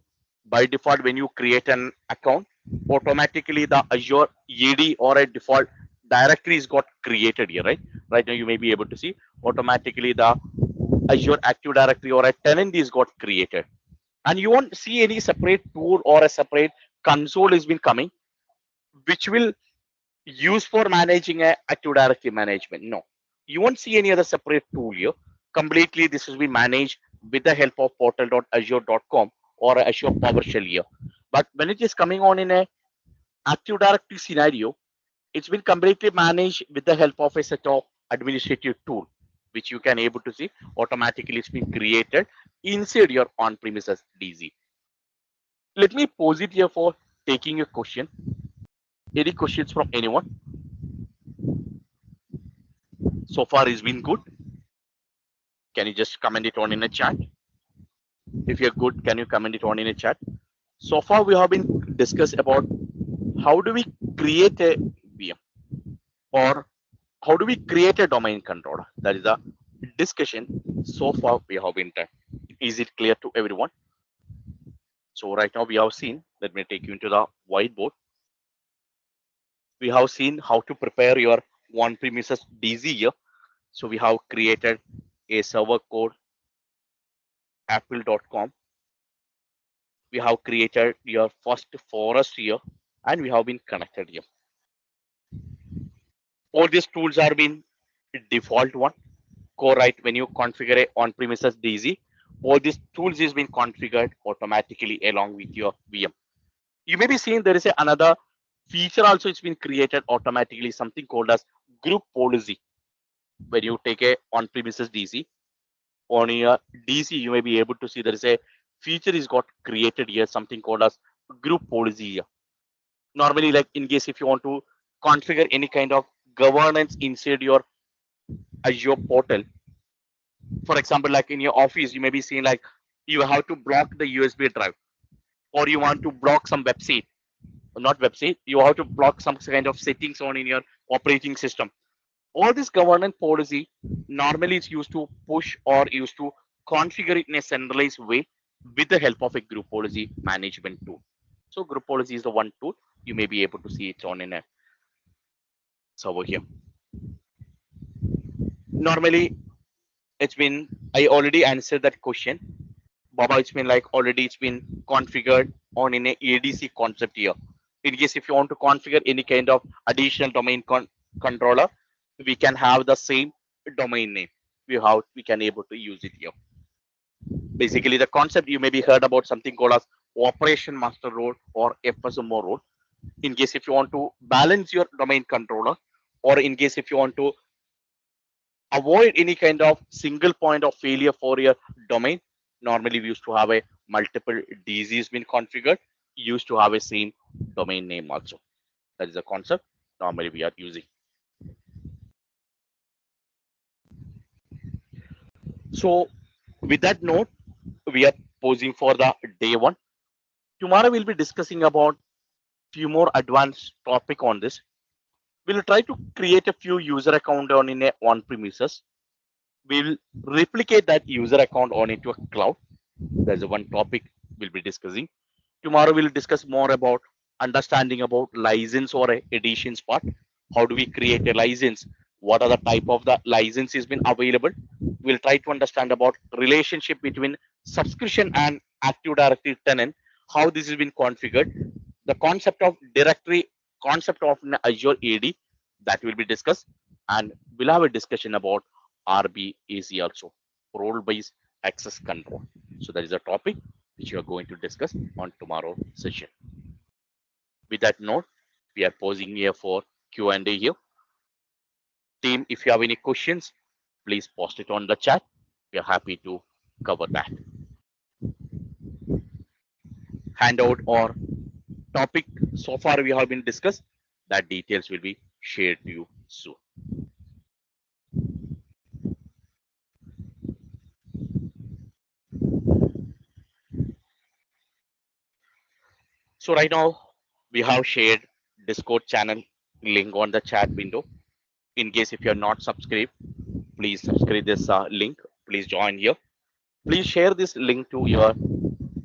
by default when you create an account, automatically the Azure AD or a default directory is got created here, right? Right now you may be able to see automatically the Azure Active Directory or a tenant is got created. And you won't see any separate tool or a separate console has been coming, which will use for managing a Active Directory management. No, you won't see any other separate tool here. Completely, this will be managed with the help of portal.azure.com or Azure PowerShell here. But when it is coming on in a Active Directory scenario, it's been completely managed with the help of a set of administrative tool, which you can able to see automatically it's been created inside your on-premises DZ. Let me pause it here for taking a question. Any questions from anyone? So far it's been good. Can you just comment it on in a chat? If you're good, can you comment it on in a chat? So far we have been discussed about how do we create a VM, or how do we create a domain controller. That is the discussion so far we have been done. Is it clear to everyone? So right now we have seen, let me take you into the whiteboard. We have seen how to prepare your on-premises DC here. So we have created a server code apple.com. We have created your first forest here, and we have been connected here. All these tools are been default one. Core right when you configure a on-premises DC, all these tools is been configured automatically along with your VM. You may be seeing there is another feature also, it's been created automatically, something called as group policy. When you take a on-premises DC, on your DC, you may be able to see there is a feature is got created here, something called as group policy here. Normally, like in case if you want to configure any kind of governance inside your Azure portal, for example, like in your office, you may be seeing like you have to block the USB drive, or you want to block some website, not website, you have to block some kind of settings on in your operating system. All this governance policy normally is used to push or used to configure it in a centralized way with the help of a group policy management tool. So group policy is the one tool you may be able to see it on in a server here. Normally, it's been, I already answered that question. Baba, it's been like already it's been configured on in a ADC concept here. In case if you want to configure any kind of additional domain controller, we can have the same domain name. We can able to use it here. Basically, the concept you maybe heard about something called as operation master role or FSMO role. In case if you want to balance your domain controller, or in case if you want to avoid any kind of single point of failure for your domain, normally we used to have a multiple DZs been configured, used to have a same domain name also. That is the concept normally we are using. So with that note, we are posing for the day one. Tomorrow we'll be discussing about few more advanced topic on this. We'll try to create a few user account on in a on premises. We'll replicate that user account on into a cloud. There's one topic we'll be discussing. Tomorrow we'll discuss more about understanding about license or a editions part. How do we create a license? What are the type of the licenses been available? We'll try to understand about relationship between subscription and Active Directory tenant, how this has been configured, the concept of directory, concept of an Azure AD, that will be discussed, and we'll have a discussion about RBAC also, role-based access control. So that is a topic which we are going to discuss on tomorrow session. With that note, we are pausing here for Q&A here. Team, if you have any questions, please post it on the chat. We are happy to cover that. Handout or topic so far we have been discussed, that details will be shared to you soon. So right now we have shared Discord channel link on the chat window. In case if you are not subscribed, please subscribe this link. Please join here. Please share this link to your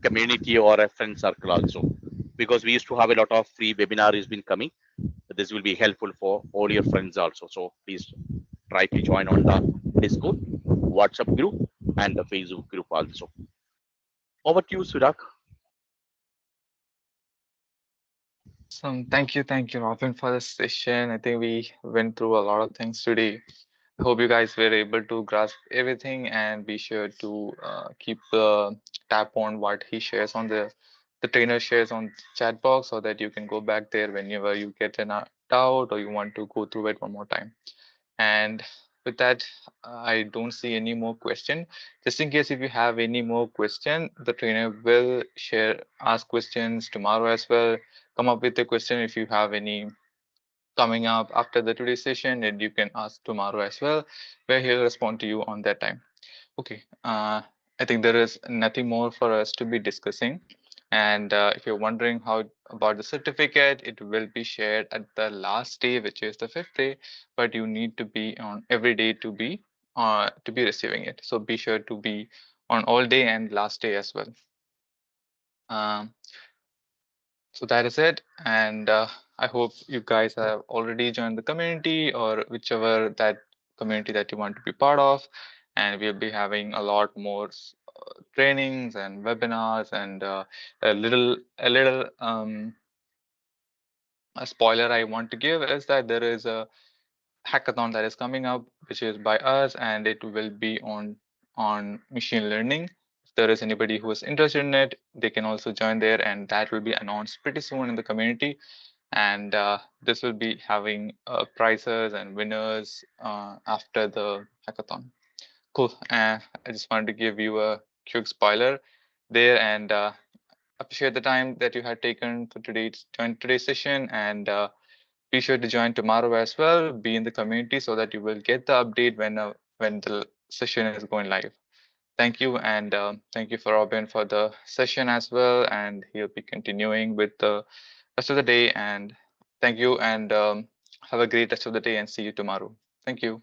community or a friend circle also, because we used to have a lot of free webinars been coming. This will be helpful for all your friends also. So please try to join on the Discord, WhatsApp group, and the Facebook group also. Over to you, Sudak. So thank you, Robin, for the session. I think we went through a lot of things today. I hope you guys were able to grasp everything, and be sure to keep the tap on what he shares on the trainer shares on chat box, so that you can go back there whenever you get an doubt or you want to go through it one more time. And with that, I don't see any more question. Just in case if you have any more question, the trainer will ask questions tomorrow as well. Come up with a question if you have any coming up after the today's session, and you can ask tomorrow as well, where he'll respond to you on that time. Okay, I think there is nothing more for us to be discussing. And if you're wondering how about the certificate, it will be shared at the last day, which is the fifth day. But you need to be on every day to be receiving it. So be sure to be on all day and last day as well. Um, so that is it, and I hope you guys have already joined the community or whichever that community that you want to be part of. And we'll be having a lot more trainings and webinars and a spoiler I want to give is that there is a hackathon that is coming up, which is by us, and it will be on machine learning. If there is anybody who is interested in it, they can also join there, and that will be announced pretty soon in the community. And this will be having prizes and winners after the hackathon. Cool. I just wanted to give you a quick spoiler there, and appreciate the time that you had taken for today's session, and be sure to join tomorrow as well. Be in the community so that you will get the update when the session is going live. Thank you, and thank you for Robin for the session as well. And he'll be continuing with the rest of the day. And thank you, and have a great rest of the day. And see you tomorrow. Thank you.